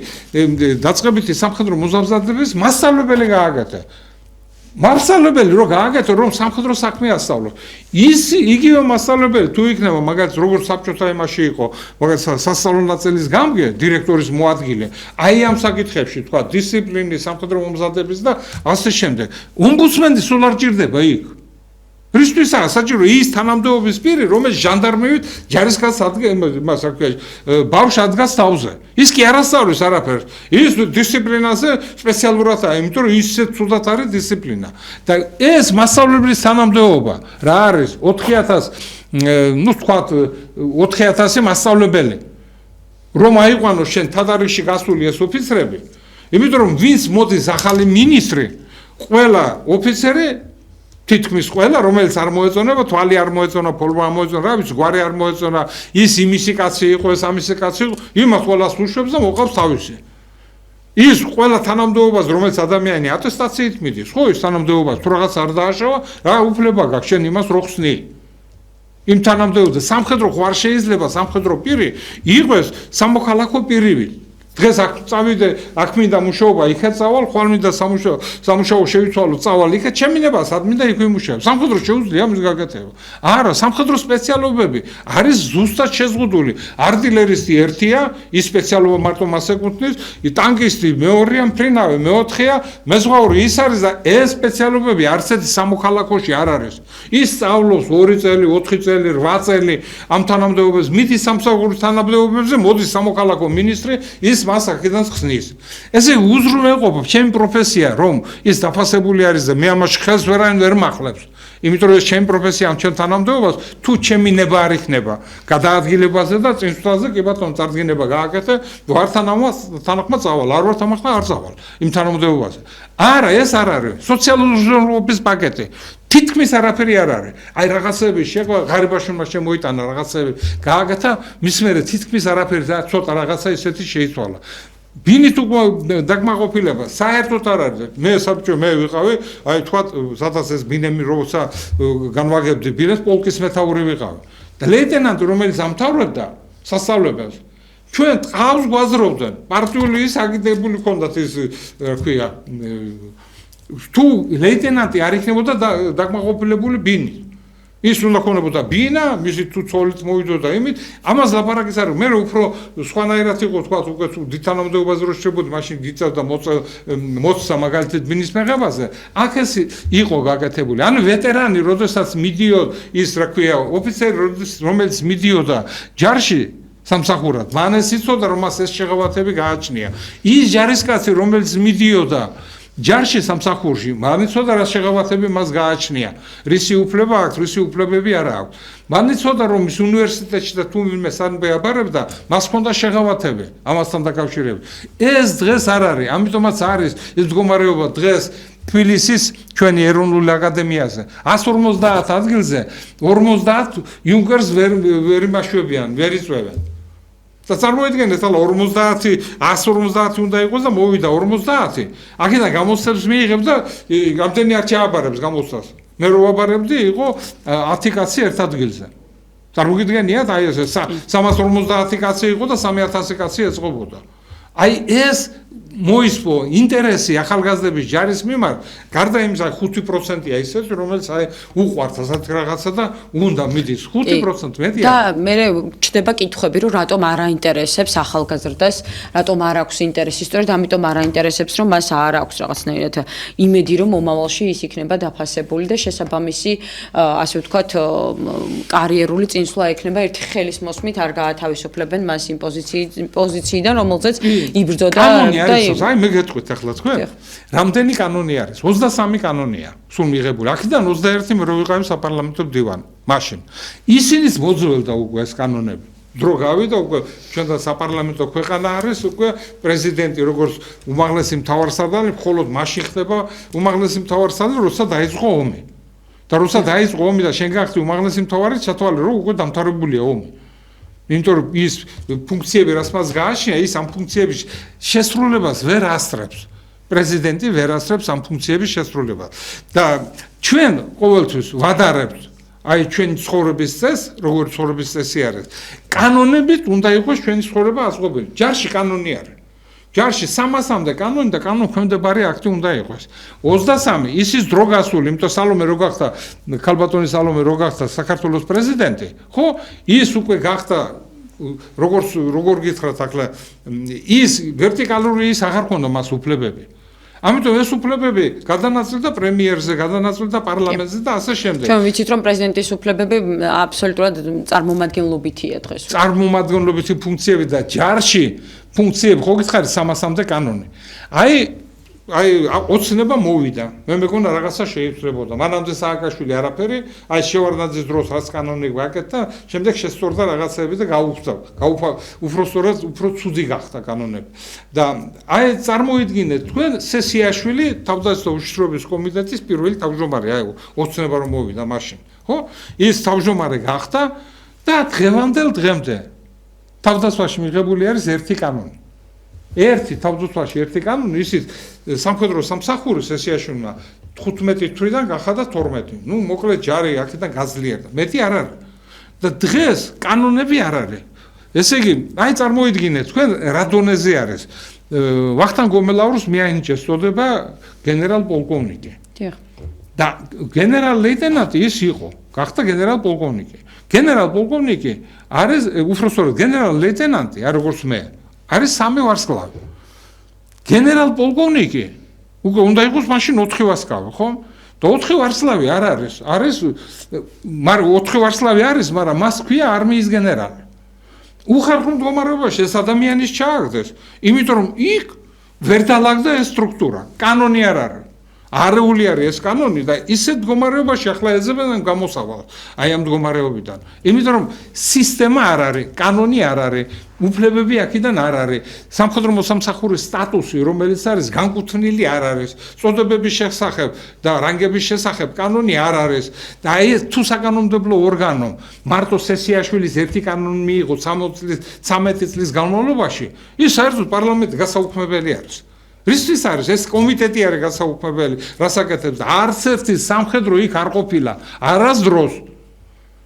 დაწყებითი სამხედრო მომზადების მასწავლებელი გააკეთა. მასწავლებელი რო გააკეთო რომ სამხედრო საქმე ასწავლოს. იგივე მასწავლებელი თუ იქნება მაგალითად როგორც საბჭოთა იმაში იყო მაგალითად სასწავლო ნაწილის გამგე დირექტორის მოადგილე აი ამ საკითხებში თქვა დისციპლინის სამხედრო მომზადების და ასე შემდეგ. ომბუდსმენი სულ არ ჭირდება იქ. რისთვისაა საჭირო ის თანამდებობის პირი, რომელიც ჟანდარმივით ჯარისკაცს მას რა ქვია, ბავშვს ადგას თავზე. ის კი არ ასწავლის არაფერს. ის დისციპლინაზე სპეციალურადაა, იმიტომ რომ ისე ცუდად არის დისციპლინა. და ეს მასწავლებლის თანამდებობა რა არის 4000, ну თქვათ 4000 მასწავლებელი. რომ აიყვანოს შენ თადარიგში გასული ეს ოფიცრები, იმიტომ რომ ვინც მოდის ახალი მინისტრი, ყველა ოფიცერი თითქმის ყველა, რომელიც არ მოეწონება, თვალი არ მოეწონა, ფოლვა არ მოეწონა, რა ვიცი, გვარი არ მოეწონა, ის იმისი კაცი იყო, ეს ამისი კაცი იყო, იმას ყველას უშვებს და მოყავს თავისი. ის ყველა თანამდებობას, რომელიც ადამიანი ატესტაციით მიდის, ხო, ის თანამდებობას თუ რაღაც არ დააშავა, რა უფლება გაქვს შენ იმას რო ხსნი. იმ თანამდებობაზე სამხედრო ხო არ შეიძლება სამხედრო პირი იყოს სამოქალაქო პირივი. დღეს აქ წავიდე, აქ მინდა მუშაობა, იქაც წავალ, ხვალ მინდა სამუშაო შევიცვალო, წავალ იქაც, ჩემი ნება სად მინდა იქ ვიმუშაო. სამხედრო შეუძლია მის გაკეთება. არა, სამხედრო სპეციალობები არის ზუსტად შეზღუდული. არტილერისტი ერთია, ის სპეციალობა მარტო მას ეკუთვნის, ტანკისტი მეორეა, მფრინავი მეოთხეა, მეზღვაური ის არის და ეს სპეციალობები არც ერთი სამოქალაქოში არ არის. ის სწავლობს 2 წელი, 4 წელი, 8 წელი ამ თანამდებობებს, მიდის სამსახურის თანამდებობებზე, მოდის სამოქალაქო მინისტრი, ის მას აქედან ხსნის. ესე უზრუნველყოფა ჩემი პროფესია, რომ ის დაფასებული არის და მე ამაში ხელს ვერ მახლებს. იმიტომ რომ ეს ჩემი პროფესია ამ ჩემ თანამდებობას თუ ჩემი ნება არ იქნება გადაადგილებაზე და წინსვლაზე კი ბატონო წარდგინება გააკეთე, ვარ თანახმად წავალ, არ ვარ თანახმად არ წავალ იმ თანამდებობაზე. არა, ეს არ არის სოციალური უზრუნველყოფის პაკეტი. თითქმის არაფერი არ არის. აი რაღაცები შეგვა ღარიბაშვილმა შემოიტანა რაღაცები გააკეთა, მის მერე თითქმის არაფერი და ცოტა რაღაცა ისეთი შეიცვალა. ბინით დაკმაყოფილება საერთოდ არ არის. მე საბჭო მე ვიყავი, აი თქვათ, სადაც ეს ბინები როცა განვაგებდი ბინეს, პოლკის მეთაური ვიყავი. და ლეიტენანტი რომელიც ამთავრებდა სასწავლებელს, ჩვენ ტყავს გვაზრობდნენ. პარტიული ის აგიტებული ჰქონდათ ის რა ქვია, თუ ლეიტენანტი არ იქნებოდა დაკმაყოფილებული ბინით. ის უნდა ქონებოდა ბინა, მისი თუ ცოლით მოვიდოდა იმით, ამას ლაპარაკის არის. მე უფრო სხვანაირად იყო თქვა უკვე თანამდებობაზე რო შეებოდი, მაშინ გიწევდა მოწსა მაგალითად ბინის მიღებაზე. აქ ეს იყო გაკეთებული. ანუ ვეტერანი, როდესაც მიდიოდა ის რა ქვია, ოფიცერი, რომელიც მიდიოდა ჯარში სამსახურად, მან ეს იცოდა რომ მას ეს შეღავათები გააჩნია. ის ჯარისკაცი, რომელიც მიდიოდა ჯარში სამსახურში, მან იცოდა რა შეღავათები მას გააჩნია. რისი უფლება აქვს, რისი უფლებები არა აქვს. მან იცოდა რომ ის უნივერსიტეტში და თუ ვინმე სანბეაბარებდა, მას ჰქონდა შეღავათები ამასთან დაკავშირებით. ეს დღეს არ არის, ამიტომაც არის ეს მდგომარეობა დღეს თბილისის ჩვენი ეროვნული აკადემიაზე 150 ადგილზე 50 იუნკერს ვერ იმაშვებიან, ვერ იწვევენ. და წარმოიდგინეთ, ახლა 150 უნდა იყოს და მოვიდა 50. აქედან გამოცდებს მიიღებს და რამდენი არ ჩააბარებს გამოცდას. მე რო ვაბარებდი, იყო 10 კაცი ერთ ადგილზე. წარმოგიდგენიათ, აი ეს 350 კაცი იყო და 3000 კაცი ეწყობოდა. აი ეს მოისპო ინტერესი ახალგაზრდების ჯარის მიმართ, გარდა იმისა 5%-ია ისეთ, რომელიც აი უყვართ ასეთ რაღაცა და უნდა მიდის 5% მეტია. და მე ჩდება კითხვები, რომ რატომ არ აინტერესებს ახალგაზრდას, რატომ არ აქვს ინტერესი, სწორედ ამიტომ არ აინტერესებს, რომ მას არ აქვს რაღაცნაირად იმედი, რომ მომავალში ის იქნება დაფასებული და შესაბამისი, ასე ვთქვათ, კარიერული წინსვლა ექნება ერთი ხელის მოსმით არ გაათავისუფლებენ მას იმ პოზიციიდან, რომელზეც იბრძოდა და აი მე გეტყვით ახლა თქვენ რამდენი კანონი არის 23 კანონია სულ მიღებული აქედან 21 მე რო ვიყავი საპარლამენტო მდივანი მაშინ ისინიც მოძველდა უკვე ეს კანონები დრო გავიდა უკვე ჩვენთან საპარლამენტო ქვეყანა არის უკვე პრეზიდენტი როგორც უმაღლესი მთავარსარდალი მხოლოდ მაშინ ხდება უმაღლესი მთავარსარდალი როცა დაიწყო ომი და როცა დაიწყო ომი და შენ გახდი უმაღლესი მთავარი ჩათვალე რომ უკვე დამთავრებულია ომი იმიტომ რომ ის ფუნქციები რაც მას გააჩნია ის ამ ფუნქციების შესრულებას ვერ ასწრებს პრეზიდენტი ვერ ასწრებს ამ ფუნქციების შესრულებას და ჩვენ ყოველთვის ვადარებთ აი ჩვენი ცხოვრების წესს როგორც ცხოვრების წესი არის კანონებით უნდა იყოს ჩვენი ცხოვრება აწყობილი ჯარში კანონი არის ჯარში 300-მდე კანონი და კანონქვემდებარე აქტი უნდა იყოს 23 ისის დრო გასული იმიტომ სალომე რო გახდა ქალბატონი სალომე რო გახდა საქართველოს პრეზიდენტი ხო ის უკვე გახდა როგორ გითხრათ ახლა ის ვერტიკალური ის აღარ ქონდა მას უფლებები ამიტომ ეს უფლებები გადანაწილდა პრემიერზე, გადანაწილდა პარლამენტზე და ასე შემდეგ. ჩვენ ვიცით რომ პრეზიდენტის უფლებები აბსოლუტურად წარმომადგენლობითია დღეს. წარმომადგენლობითი ფუნქციები და ჯარში ფუნქციები ხო გითხარი 300-მდე კანონი. აი ოცნება მოვიდა. მე მეკონა რაღაცა შეიცვლებოდა. მანამდე სააკაშვილი არაფერი, აი შევარდნაძის დროს რაც კანონი გვაკეთდა, შემდეგ შესწორდა რაღაცები და უბრალოდ უფრო ცუდი გახდა კანონები. და აი წარმოიდგინეთ თქვენ სესიაშვილი თავდაცვის უშიშროების კომიტეტის პირველი თავმჯდომარე, აი ოცნება რომ მოვიდა მაშინ, ხო? ის თავმჯდომარე გახდა და დღევანდელ დღემდე თავდაცვაში მიღებული არის ერთი კანონი. ერთი თავდაცვაში ერთი კანონი ისიც სამხედრო სამსახურის სესიაშვილმა 15 თვრიდან გახადა 12. ნუ მოკლედ ჯარი აქედან გაძლიერდა. მეტი არ არის. და დღეს კანონები არ არის. ესე იგი, აი წარმოიდგინეთ, თქვენ რა დონეზე არის. ვახტანგ გომელაურს მიანიჭეს წოდება გენერალ-პოლკოვნიკი. დიახ. და გენერალ-ლეიტენანტი ის იყო, გახდა გენერალ-პოლკოვნიკი. გენერალ-პოლკოვნიკი არის უბრალოდ გენერალ-ლეიტენანტი, არ როგორც მე. არის სამი ვარსკვლავი. გენერალ-პოლკოვნიკი უკვე უნდა იყოს მაშინ 4 ვარსკვლავი, ხო? და 4 ვარსკვლავი არ არის. მაგრამ 4 ვარსკვლავი არის, მაგრამ მას ქვია არმიის გენერალი. უხარხო მდგომარეობაში ეს ადამიანის ჩააგდეს, იმიტომ რომ იქ ვერ დაალაგდა ეს სტრუქტურა. კანონი არ არის. არეული არის ეს კანონი და ისეთ მდგომარეობაში ახლა ეძებენ გამოსავალს აი ამ მდგომარეობიდან. იმიტომ რომ სისტემა არ არის, კანონი არ არის, უფლებები აქედან არ არის. სამხედრო მოსამსახურის სტატუსი, რომელიც არის განკუთვნილი არ არის. წოდებების შესახებ და რანგების შესახებ კანონი არ არის. და აი ეს თუ საკანონმდებლო ორგანო მარტო სესიაშვილის ერთი კანონი მიიღო 13 წლის განმავლობაში, ის საერთოდ პარლამენტი გასაუქმებელი არის. რისთვის არის ეს კომიტეტი არის გასაუქმებელი, რასაკეთებს და არც ერთი სამხედრო იქ არ ყოფილა არასდროს.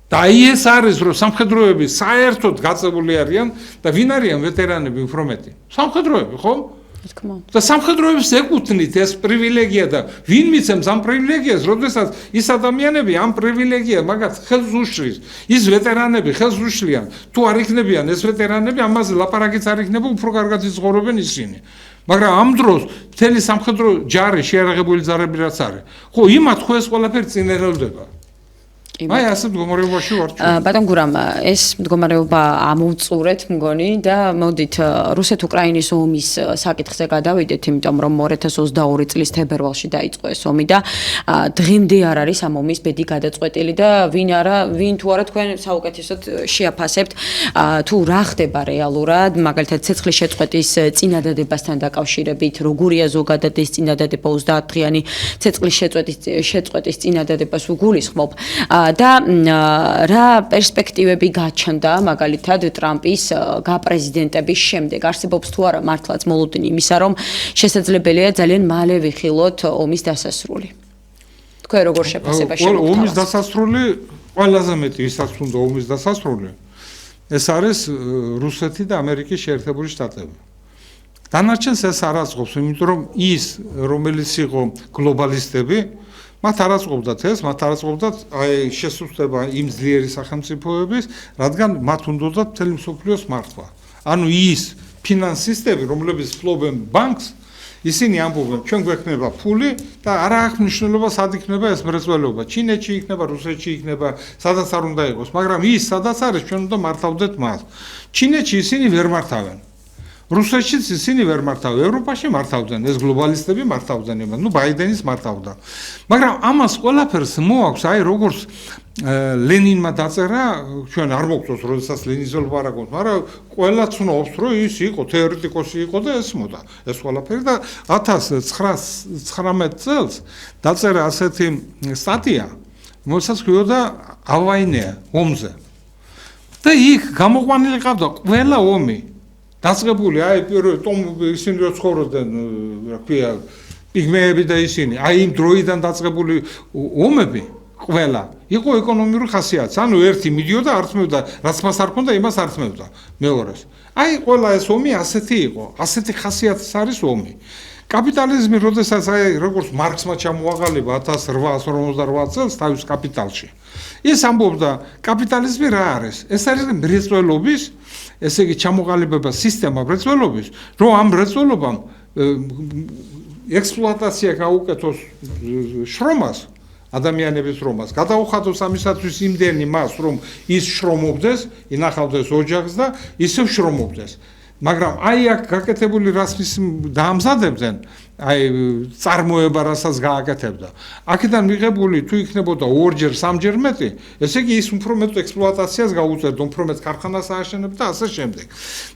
და აი ეს არის რომ სამხედროები საერთოდ გაწეული არიან და ვინ არიან ვეტერანები უფრო მეტი? სამხედროები, ხო? და სამხედროებს ეკუთვნით ეს პრივილეგია და ვინ მიცემს ამ პრივილეგიას, როდესაც ის ადამიანები ამ პრივილეგია მაგათ ხელს უშლის, ის ვეტერანები ხელს უშლიან. თუ არ იქნებიან ეს ვეტერანები, ამაზე ლაპარაკიც არ იქნება, უფრო კარგად იცხოვრობენ ისინი. მაგრამ ამ დროს მთელი სამხედრო ჯარი შეიარაღებული ძალები რაც არის, ხო იმათ ხო ეს ყველაფერი წინ ერევდება. აი ასე მდგომარეობაში ვარ ჩვენ. ბატონ გურამ, ეს მდგომარეობა ამოვწურეთ მგონი და მოდით რუსეთ-უკრაინის ომის საკითხზე გადავიდეთ, იმიტომ რომ 2022 წლის თებერვალში დაიწყო ეს ომი და დღემდე არ არის ამ ომის ბედი გადაწყვეტილი და ვინ თუ არა თქვენ საუკეთესოდ შეაფასებთ თუ რა ხდება რეალურად, მაგალითად ცეცხლის შეწყვეტის წინადადებასთან დაკავშირებით, როგორია ზოგადად ეს წინადადება 30 დღიანი ცეცხლის შეწყვეტის წინადადებას უგულისხმობ. და რა პერსპექტივები გაჩნდა მაგალითად ტრამპის გაპრეზიდენტების შემდეგ არსებობს თუ არა მართლაც მოლოდინი იმისა რომ შესაძლებელია ძალიან მალე ვიხილოთ ომის დასასრული. თქვენ როგორ შეფასება შემოგთავაზებთ? ომის დასასრული ყველაზე მეტი ვისაც უნდა ომის დასასრული ეს არის რუსეთი და ამერიკის შეერთებული შტატები. დანარჩენს ეს არ აწყობს, იმიტომ რომ ის რომელიც იყო გლობალისტები მათ არ აწყობდათ ეს, მათ არ აწყობდათ აი შესუსტება იმ ძლიერი სახელმწიფოების, რადგან მათ უნდათ მთელი მსოფლიოს მართვა. ანუ ის ფინანსისტები, რომლებიც ფლობენ ბანკს, ისინი ამბობენ, ჩვენ გვექნება ფული და არ აქვს მნიშვნელობა სად იქნება ეს მრეწველობა. ჩინეთში იქნება, რუსეთში იქნება, სადაც არ უნდა იყოს, მაგრამ ის სადაც არის, ჩვენ უნდა მართავდეთ მას. ჩინეთში ისინი ვერ მართავენ. რუსეთშიც ისინი ვერ მართავენ, ევროპაში მართავდნენ, ეს გლობალისტები მართავდნენ, ნუ ბაიდენის მართავდა. მაგრამ ამას ყველაფერს მოაქვს, აი როგორც ლენინმა დაწერა, ჩვენ არ მოგწონს, როდესაც ლენინზე ლაპარაკობთ, მაგრამ ყველა ცნობს, რომ ის იყო თეორეტიკოსი იყო და ესმოდა ეს ყველაფერი და 1919 წელს დაწერა ასეთი სტატია, რომელსაც ქვიოდა ავაინეა ომზე. და იქ გამოყვანილი ყავდა ყველა ომი. დაწყებული აი პირველ ისინი რო ცხოვრობდნენ, რა ქვია, პიგმეები და ისინი, აი იმ დროიდან დაწყებული ომები ყველა იყო ეკონომიური ხასიათის. ანუ ერთი მიდიოდა, ართმევდა, რაც მას არ ქონდა, იმას ართმევდა მეორეს. აი ყველა ეს ომი ასეთი იყო, ასეთი ხასიათის არის ომი. კაპიტალიზმი, როდესაც აი როგორც მარქსმა ჩამოაყალიბა 1858 წელს თავის კაპიტალში. ის ამბობდა, კაპიტალიზმი რა არის? ეს არის მრეწველობის, ესე იგი ჩამოყალიბება სისტემა მრეწველობის, რომ ამ მრეწველობამ ექსპლუატაცია გაუკეთოს შრომას, ადამიანების შრომას, გადაუხადოს ამისათვის იმდენი მას, რომ ის შრომობდეს, ინახავდეს ოჯახს და ისევ შრომობდეს. მაგრამ აი აქ გაკეთებული რასმის დაამზადებდნენ, აი წარმოება რასაც გააკეთებდა. აქედან მიღებული თუ იქნებოდა 2-ჯერ, 3-ჯერ მეტი, ესე იგი ის უფრო მეტ ექსპლუატაციას გაუწევდა, უფრო მეტ ქარხანას ააშენებდა და ასე შემდეგ.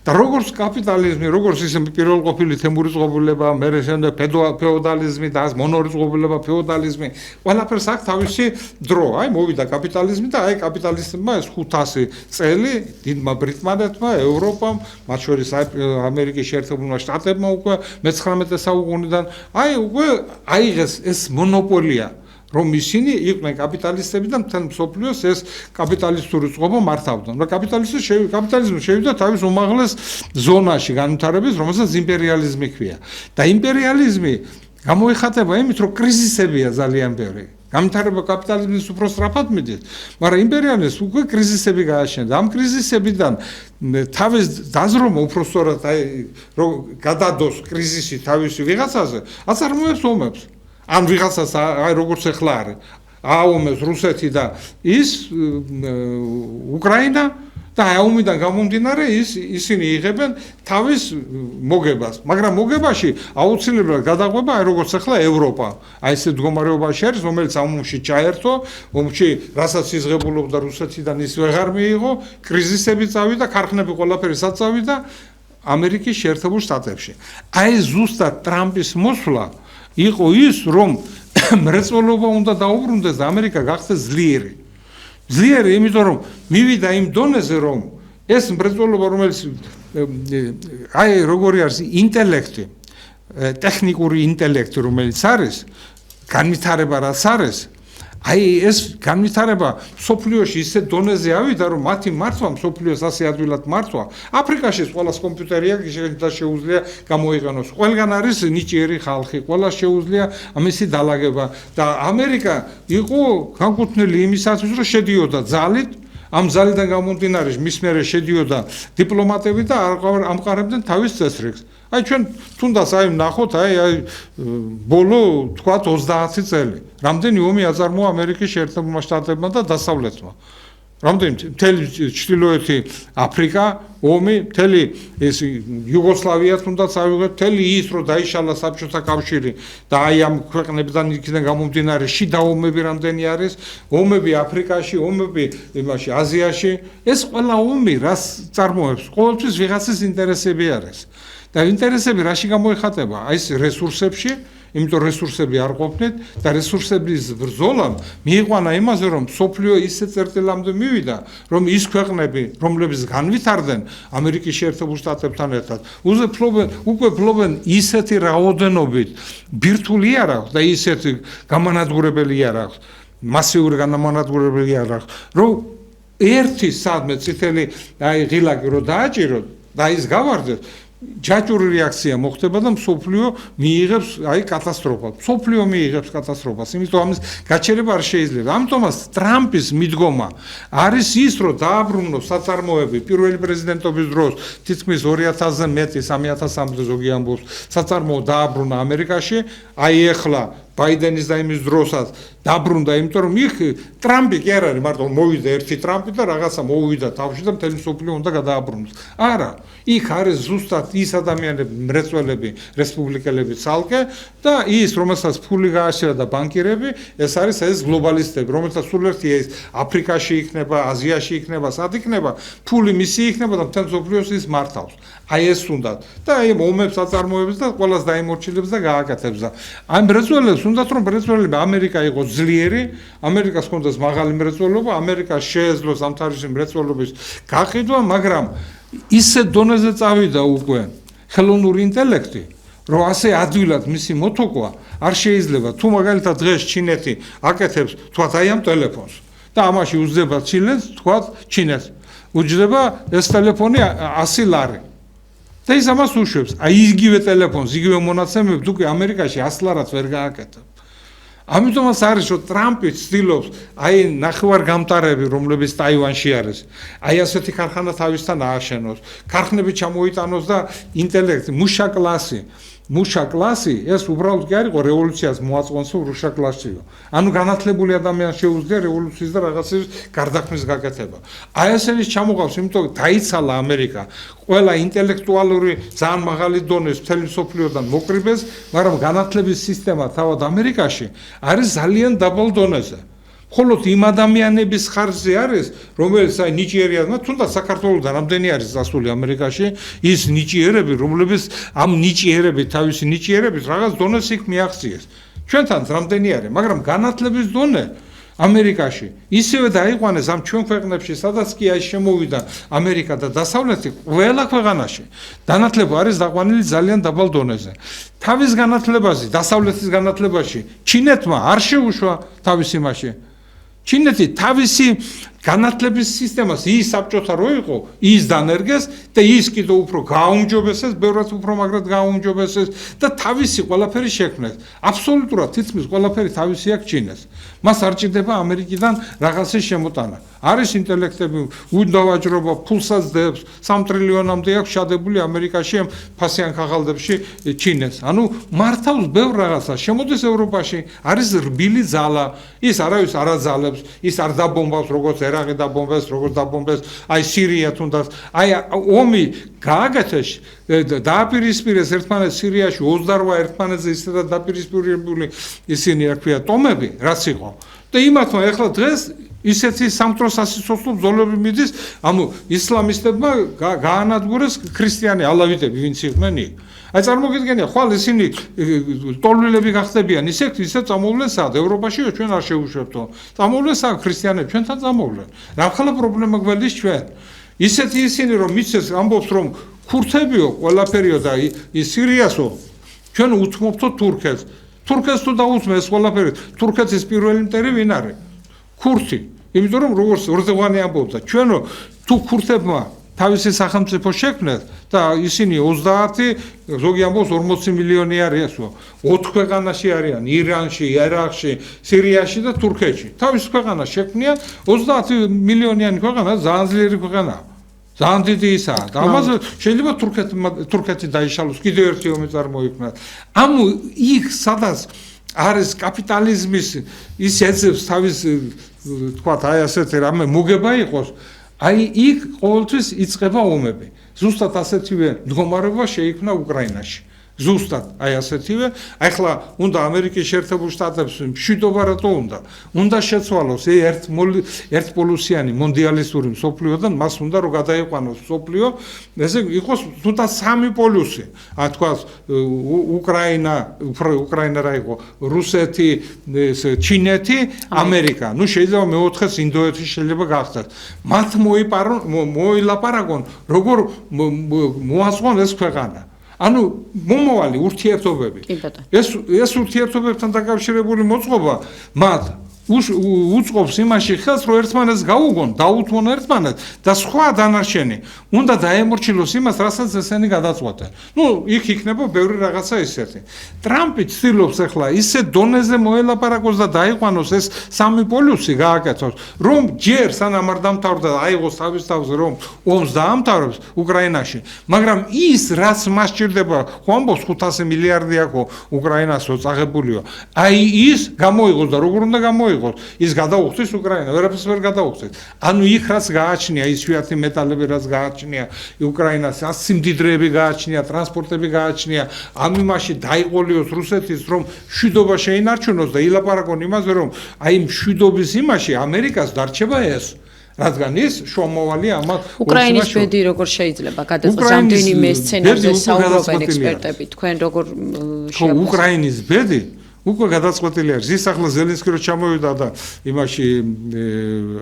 და როგორც კაპიტალიზმი, როგორც ის პირველყოფილი თემურიწყობილება, მერე შემდეგ ფეოდალიზმი და მონორიწყობილება, ფეოდალიზმი, ყველაფერს აქვს თავისი დრო. აი მოვიდა კაპიტალიზმი და აი კაპიტალისტებმა ეს 500 წელი დიდმა ბრიტანეთმა, ევროპამ, მათ შორის ამერიკის შეერთებულმა შტატებმა უკვე მე-19 საუკუნიდან აი უკვე აიღეს ეს მონოპოლია, რომ ისინი იყვნენ კაპიტალისტები და მთელ მსოფლიოს ეს კაპიტალისტური წყობა მართავდნენ. და კაპიტალიზმი შევიდა თავის უმაღლეს ზონაში განვითარების, რომელსაც იმპერიალიზმი ჰქვია. და იმპერიალიზმი გამოიხატება იმით, რომ კრიზისებია ძალიან ბევრი. განვითარება კაპიტალიზმის უფრო სწრაფად მიდის, მაგრამ იმპერიალიზმს უკვე კრიზისები გააჩნდა. ამ კრიზისებიდან თავის დაზრომა უფრო სწორად აი რომ გადადოს კრიზისი თავისი ვიღაცაზე, აწარმოებს ომებს. ან ვიღაცას აი როგორც ახლა არის, აომებს რუსეთი და ის უკრაინა და ომიდან გამომდინარე ისინი იღებენ თავის მოგებას, მაგრამ მოგებაში აუცილებლად გადაყვება აი როგორც ახლა ევროპა. აი ეს მდგომარეობაში არის, რომელიც ამ ომში ჩაერთო, ომში რასაც იზღებულობდა რუსეთიდან ის ვეღარ მიიღო, კრიზისები წავიდა, ქარხნები ყველაფერი საწავიდა ამერიკის შეერთებულ შტატებში. აი ზუსტად ტრამპის მოსვლა იყო ის, რომ მრეწველობა უნდა დაუბრუნდეს და ამერიკა გახდეს ძლიერი. ძლიერი, იმიტომ რომ მივიდა იმ დონეზე, რომ ეს მრეწველობა, რომელიც აი როგორი არის ინტელექტი, ტექნიკური ინტელექტი, რომელიც არის, განვითარება რაც არის, აი ეს განვითარება სოფლიოში ისე დონეზე ავიდა, რომ მათი მართვა სოფლიოს ასე ადვილად მართვა. აფრიკაშიც ყველას კომპიუტერი აქვს და შეუძლია გამოიყენოს. ყველგან არის ნიჭიერი ხალხი, ყველას შეუძლია ამისი დალაგება და ამერიკა იყო განკუთვნილი იმისათვის, რომ შედიოდა ძალით, ამ ძალიდან გამომდინარე მის მერე შედიოდა დიპლომატები და ამყარებდნენ თავის წესრიგს. აი ჩვენ თუნდაც აი ნახოთ აი ბოლო თქვათ 30 წელი. რამდენი ომი აწარმოა ამერიკის შეერთებულმა შტატებმა და დასავლეთმა. რამდენი მთელი ჩრდილოეთი აფრიკა ომი, მთელი ეს იუგოსლავია თუნდაც ავიღეთ, მთელი ის რომ დაიშალა საბჭოთა კავშირი და აი ამ ქვეყნებიდან იქიდან გამომდინარე შიდა ომები რამდენი არის, ომები აფრიკაში, ომები იმაში აზიაში, ეს ყველა ომი რას წარმოებს? ყოველთვის ვიღაცის ინტერესები არის. და ინტერესები რაში გამოიხატება? აი ეს რესურსებში, იმიტომ რესურსები არ ყოფნით და რესურსების ბრძოლამ მიიყვანა იმაზე, რომ სოფლიო ისე წერტილამდე მივიდა, რომ ის ქვეყნები, რომლებიც განვითარდნენ ამერიკის შეერთებულ შტატებთან ერთად, უკვე ფლობენ ისეთი რაოდენობით ბირთვული არ აქვს და ისეთი გამანადგურებელი არ აქვს, მასიური გამანადგურებელი არ აქვს, რომ ერთი სადმე წითელი აი ღილაკი რო დააჭიროთ და ის გავარდეთ, ჯაჭვური რეაქცია მოხდება და მსოფლიო მიიღებს აი კატასტროფას. მსოფლიო მიიღებს კატასტროფას, იმიტომ ამის გაჩერება არ შეიძლება. ამიტომაც ტრამპის მიდგომა არის ის, რომ დააბრუნოს საწარმოები პირველი პრეზიდენტობის დროს თითქმის 2000-ზე მეტი 3000-მდე ზოგი ამბობს საწარმოო დააბრუნა ამერიკაში, აი ეხლა ბაიდენის და იმის დროსაც დაბრუნდა, იმიტომ რომ იქ ტრამპი კი არ არის, მარტო მოვიდა ერთი ტრამპი და რაღაცა მოვიდა თავში და მთელი მსოფლიო უნდა გადააბრუნოს. არა, იქ არის ზუსტად ის ადამიანები, მრეწველები, რესპუბლიკელები ცალკე და ის, რომელსაც ფული გააჩერა და ბანკირები, ეს არის ეს გლობალისტები, რომელსაც სულ ერთია ის აფრიკაში იქნება, აზიაში იქნება, სად იქნება, ფული მისი იქნება და მთელ მსოფლიოს ის მართავს. აი ეს უნდათ და აი ომებს აწარმოებს და ყველას დაიმორჩილებს და გააკეთებს და აი მრეწველებს უნდათ რომ მრეწველები ამერიკა იყოს ძლიერი, ამერიკას ჰქონდეს მაღალი მრეწველობა, ამერიკას შეეძლოს ამ თარიღში მრეწველობის გაყიდვა, მაგრამ ისე დონეზე წავიდა უკვე ხელოვნური ინტელექტი, რომ ასე ადვილად მისი მოთოკვა არ შეიძლება. თუ მაგალითად დღეს ჩინეთი აკეთებს თქვათ აი ამ ტელეფონს და ამაში უძდება ჩინეთს, თქვათ ჩინეთს უძდება ეს ტელეფონი 100 ლარი. და ის ამას უშვებს. აი იგივე ტელეფონს, იგივე მონაცემებს უკვე ამერიკაში 100 ლარად ვერ გააკეთებ. ამიტომაც არის, რომ ტრამპი ცდილობს აი ნახევარგამტარები, რომლებიც ტაივანში არის, აი ასეთი ქარხანა თავისთან ააშენოს, ქარხნები ჩამოიტანოს და ინტელექტი, მუშა კლასი მუშა კლასი ეს უბრალოდ კი არისო რევოლუციას მოაწყონსო რუშა კლასიო. ანუ განათლებული ადამიანს შეუძლია რევოლუციის და რაღაცის გარდაქმნის გაკეთება. აი ესეnis ჩამოყავს, იმიტომ რომ დაიცალა ამერიკა ყველა ინტელექტუალური ძალიან მაღალი დონეს მთელი მსოფლიოდან მოკრიბეს, მაგრამ განათლების სისტემა თავად ამერიკაში არის ძალიან დაბალ დონეზე. ხოლო იმ ადამიანების ხარჯზე არის, რომელიც აი ნიჭიერია, თუნდაც საქართველოსთან რამდენი არის დასული ამერიკაში, ის ნიჭიერები, რომლებიც ამ ნიჭიერებით, თავისი ნიჭიერებით რაღაც დონეს იქ მიაღწიეს. ჩვენთან რამდენი არის, მაგრამ განათლების დონე ამერიკაში ისევე დაიყვანეს ამ ჩვენ ქვეყნებში, სადაც კი აი შემოვიდა ამერიკა და დასავლეთი, ყველა ქვეყანაში განათლება არის დაყვანილი ძალიან დაბალ დონეზე. თავის განათლებაზე, დასავლეთის განათლებაში ჩინეთმა არ შეუშვა თავის იმაში. ჩინეთი თავისი განათლების სისტემას ის საბჭოთა რო იყო, ის დანერგეს და ის კიდევ უფრო გააუმჯობესეს, ბევრად უფრო მაგრად გააუმჯობესეს და თავისი ყველაფერი შექმნეს. აბსოლუტურად თითქმის ყველაფერი თავისი აქვს ჩინეთს. მას არ ჭირდება ამერიკიდან რაღაცის შემოტანა. არის ინტელექტები, უნდა ვაჭრობა, ფულსაც დებს, 3 ტრილიონამდე აქვს შადებული ამერიკაში ამ ფასიან ხაღალდებში ჩინეთს. ანუ მართავს ბევრ რაღაცას. შემოდის ევროპაში, არის რბილი ძალა, ის არავის არ აძალებს, ის არ დაბომბავს როგორც ერაყი დაბომბეს, როგორც დაბომბეს, აი სირია თუნდაც, აი ომი გააგეთეს, დააპირისპირეს ერთმანეთს სირიაში 28 ერთმანეთზე ისედაც დაპირისპირებული ისინი, რა ქვია, ტომები, რაც იყო. და იმათმა ეხლა დღეს ისეთი სამთრო სასიცოცხლო ბრძოლები მიდის, ანუ ისლამისტებმა გაანადგურეს ქრისტიანი ალავიტები, ვინც იყვნენ იქ. აი წარმოგიდგენია, ხვალ ისინი ტოლვილები გახდებიან, ისე წამოვლენ სად ევროპაში, ჩვენ არ შევუშვებთო. წამოვლენ სად ქრისტიანები, ჩვენთან წამოვლენ. რა ხალხა პრობლემა გველის ჩვენ. ისეთი ისინი რომ მიცეს ამბობს რომ ქურთებიო, ყველაფერიო და ის სირიასო, ჩვენ უთმობთო თურქეთს. თურქეთს თუ დაუთმეს ყველაფერი, თურქეთის პირველი მტერი ვინ არის? ქურთი. იმიტომ რომ როგორც ორდევანი ამბობდა, ჩვენო თუ ქურთებმა თავისი სახელმწიფო შექმნეს და ისინი 30, ზოგი ამბობს 40 მილიონი არისო. 4 ქვეყანაში არიან, ირანში, ერაყში, სირიაში და თურქეთში. თავის ქვეყანას შექმნიან 30 მილიონიანი ქვეყანა, ძალიან ძლიერი ქვეყანაა. ძალიან დიდი ისაა. და ამაზე შეიძლება თურქეთი დაიშალოს, კიდევ ერთი ომი წარმოიქმნას. ამუ იქ სადაც არის კაპიტალიზმის ის ეძებს თავის თქვათ აი ასეთი რამე მოგება იყოს, აი იქ ყოველთვის იწყება ომები. ზუსტად ასეთივე მდგომარეობა შეიქმნა უკრაინაში. ზუსტად აი ასეთივე, ახლა უნდა ამერიკის შეერთებულ შტატებს მშვიდობა რატო უნდა შეცვალოს ერთპოლუსიანი მონდიალისტური მსოფლიოდან, მას უნდა რომ გადაიყვანოს მსოფლიო, ესე იყოს თუნდაც 3 პოლუსი. თქვა უკრაინა რა იყო, რუსეთი, ჩინეთი, ამერიკა. ნუ შეიძლება მე-4-ს ინდოეთი შეიძლება გახდეს. მათ მოილაპარაკონ, როგორ მოასწრონ ეს ქვეყანა. ანუ მომავალი ურთიერთობები. ეს ურთიერთობებთან დაკავშირებული მოწყობა მათ უწყობს იმაში ხელს, რომ ერთმანეთს გაუგონ, დაუთმონ ერთმანეთს და სხვა დანარჩენი უნდა დაემორჩილოს იმას, რასაც ესენი გადაწყვეტენ. ნუ იქ იქნება ბევრი რაღაცა ისეთი. ტრამპი ცდილობს ახლა ისე დონეზე მოელაპარაკოს და დაიყვანოს ეს 3 პოლუსი გააკეთოს, რომ ჯერ სანამ არ დამთავრდა, აიღოს თავის თავზე, რომ ომს დაამთავრებს უკრაინაში, მაგრამ ის რაც მას ჭირდება, ხო ამბობს 500 მილიარდი აქვს უკრაინასო წაღებულიო. აი ის გამოიღოს და როგორ უნდა გამოიღოს? ის გადაუხდეს უკრაინა, ვერაფერს ვერ გადაუხდეს. ანუ იქ რაც გააჩნია, ის შვიათი მეტალები რაც გააჩნია უკრაინას, სიმდიდრეები გააჩნია, ტრანსპორტები გააჩნია, ამ იმაში დაიყოლიოს რუსეთის, რომ მშვიდობა შეინარჩუნოს და ილაპარაკონ იმაზე, რომ აი მშვიდობის იმაში ამერიკას დარჩება ეს. რადგან ის შუამავალი ამას უკრაინის ბედი როგორ შეიძლება გადაწყვეტს რამდენიმე სცენარზე საუბრობენ ექსპერტები, თქვენ როგორ შეაფასებთ? უკრაინის ბედი უკვე გადაწყვეტილი არის. ის ახლა ზელენსკი რო ჩამოვიდა და იმაში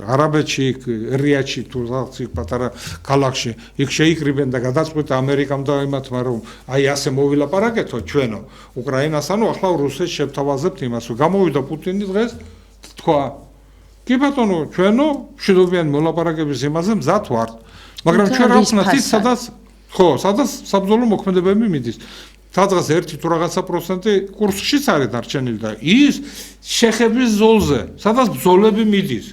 არაბეთში, რიადში თუ რაღაც პატარა ქალაქში, იქ შეიკრიბენ და გადაწყვეტა ამერიკამ და იმათმა რომ აი ასე მოვილაპარაკეთო ჩვენო უკრაინას, ანუ ახლა რუსეთს შევთავაზებთ იმას, რომ გამოვიდა პუტინი დღეს თქვა კი ბატონო, ჩვენო მშვიდობიანი მოლაპარაკების იმაზე მზად ვართ. მაგრამ ჩვენ რა ვქნათ, სადაც საბრძოლო მოქმედებები მიდის. სადღაც 1 თუ რაღაცა პროცენტი კურსშიც არის დარჩენილი და ის შეხების ზოლზე, სადაც ბრძოლები მიდის.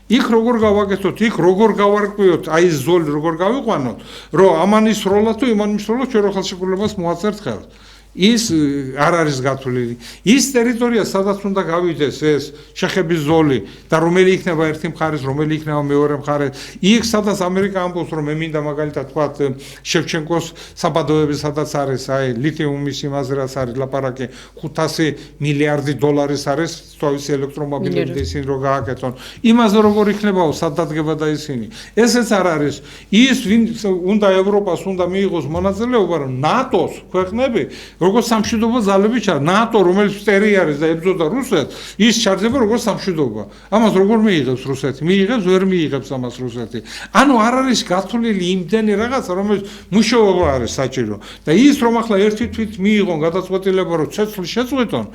იქ როგორ გავაკეთოთ, იქ როგორ გავარკვიოთ, აი ეს ზოლი როგორ გავიყვანოთ, რომ ამან ისროლა თუ იმან ისროლა ჩვენ რო ხელშეკრულებას მოაწერთ ხელს. ის არ არის გათვლილი. ის ტერიტორია, სადაც უნდა გავიდეს ეს შეხების ზოლი და რომელი იქნება ერთი მხარეს, რომელი იქნება მეორე მხარეს, იქ სადაც ამერიკა ამბობს, რომ მე მინდა მაგალითად თქვათ შევჩენკოს საბადოები, სადაც არის აი ლითიუმის იმაზე, რაც არის ლაპარაკი, 500 მილიარდი დოლარის არის თავისი ელექტრომობილები და ისინი რო გააკეთონ. იმაზე როგორ იქნებაო სადადგება და ისინი. ესეც არ არის. ის ვინ უნდა ევროპას უნდა მიიღოს მონაწილეობა, რომ ნატოს ქვეყნები როგორც სამშვიდობო ძალები ჩარ ნატო რომელიც წერი არის და ებრძოდა რუსეთს ის ჩარდება როგორც სამშვიდობო ამას როგორ მიიღებს რუსეთი მიიღებს ვერ მიიღებს ამას რუსეთი ანუ არ არის გათვლილი იმდენი რაღაცა რომელიც მუშაობა არის საჭირო და ის რომ ახლა ერთი თვით მიიღონ გადაწყვეტილება რომ ცეცხლი შეწყვეტონ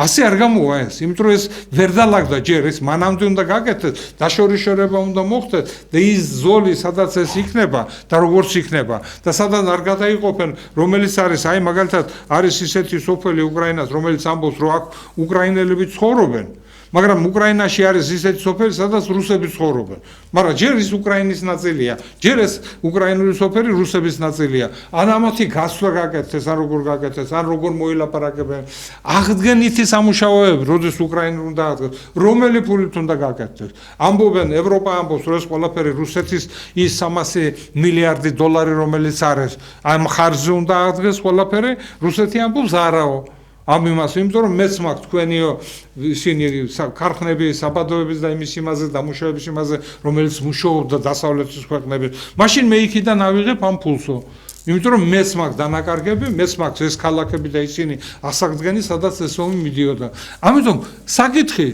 ასე არ გამოვა ეს იმიტომ რომ ეს ვერ დალაგდა ჯერ ეს მანამდე უნდა გაკეთდეს დაშორიშორება უნდა მოხდეს და ის ზოლი სადაც ეს იქნება და როგორც იქნება და სადაც არ გადაიყოფენ რომელიც არის აი მაგალითად არის ისეთი სოფელი უკრაინას რომელიც ამბობს რომ აქ უკრაინელები ცხოვრობენ მაგრამ უკრაინაში არის ისეთი სოფელი სადაც რუსები ცხოვრობენ მაგრამ ჯერ ის უკრაინის ნაწილია ჯერ ეს უკრაინული სოფელი რუსების ნაწილია ან ამათი გასვლა გაკეთდეს ან როგორ გაკეთდეს ან როგორ მოილაპარაკებენ აღდგენითი სამუშაოები როდის უკრაინა უნდა აღდგეს რომელი ფულით უნდა გაკეთდეს ამბობენ ევროპა ამბობს რომ ეს ყველაფერი რუსეთის ის 300 მილიარდი დოლარი რომელიც არის ამ ხარჯზე უნდა აღდგეს ყველაფერი რუსეთი ამბობს არაო ამ იმას, იმიტომ რომ მეც მაქვს თქვენიო ისინი ქარხნები, საბადოების და იმის იმაზე და მუშაობის იმაზე, რომელიც მუშაობდა დასავლეთის ქვეყნები. მაშინ მე იქიდან ავიღებ ამ ფულსო. იმიტომ რომ მეც მაქვს დანაკარგები, მეც მაქვს ეს ქალაქები და ისინი ასაგდგენი, სადაც ეს ომი მიდიოდა. ამიტომ საკითხი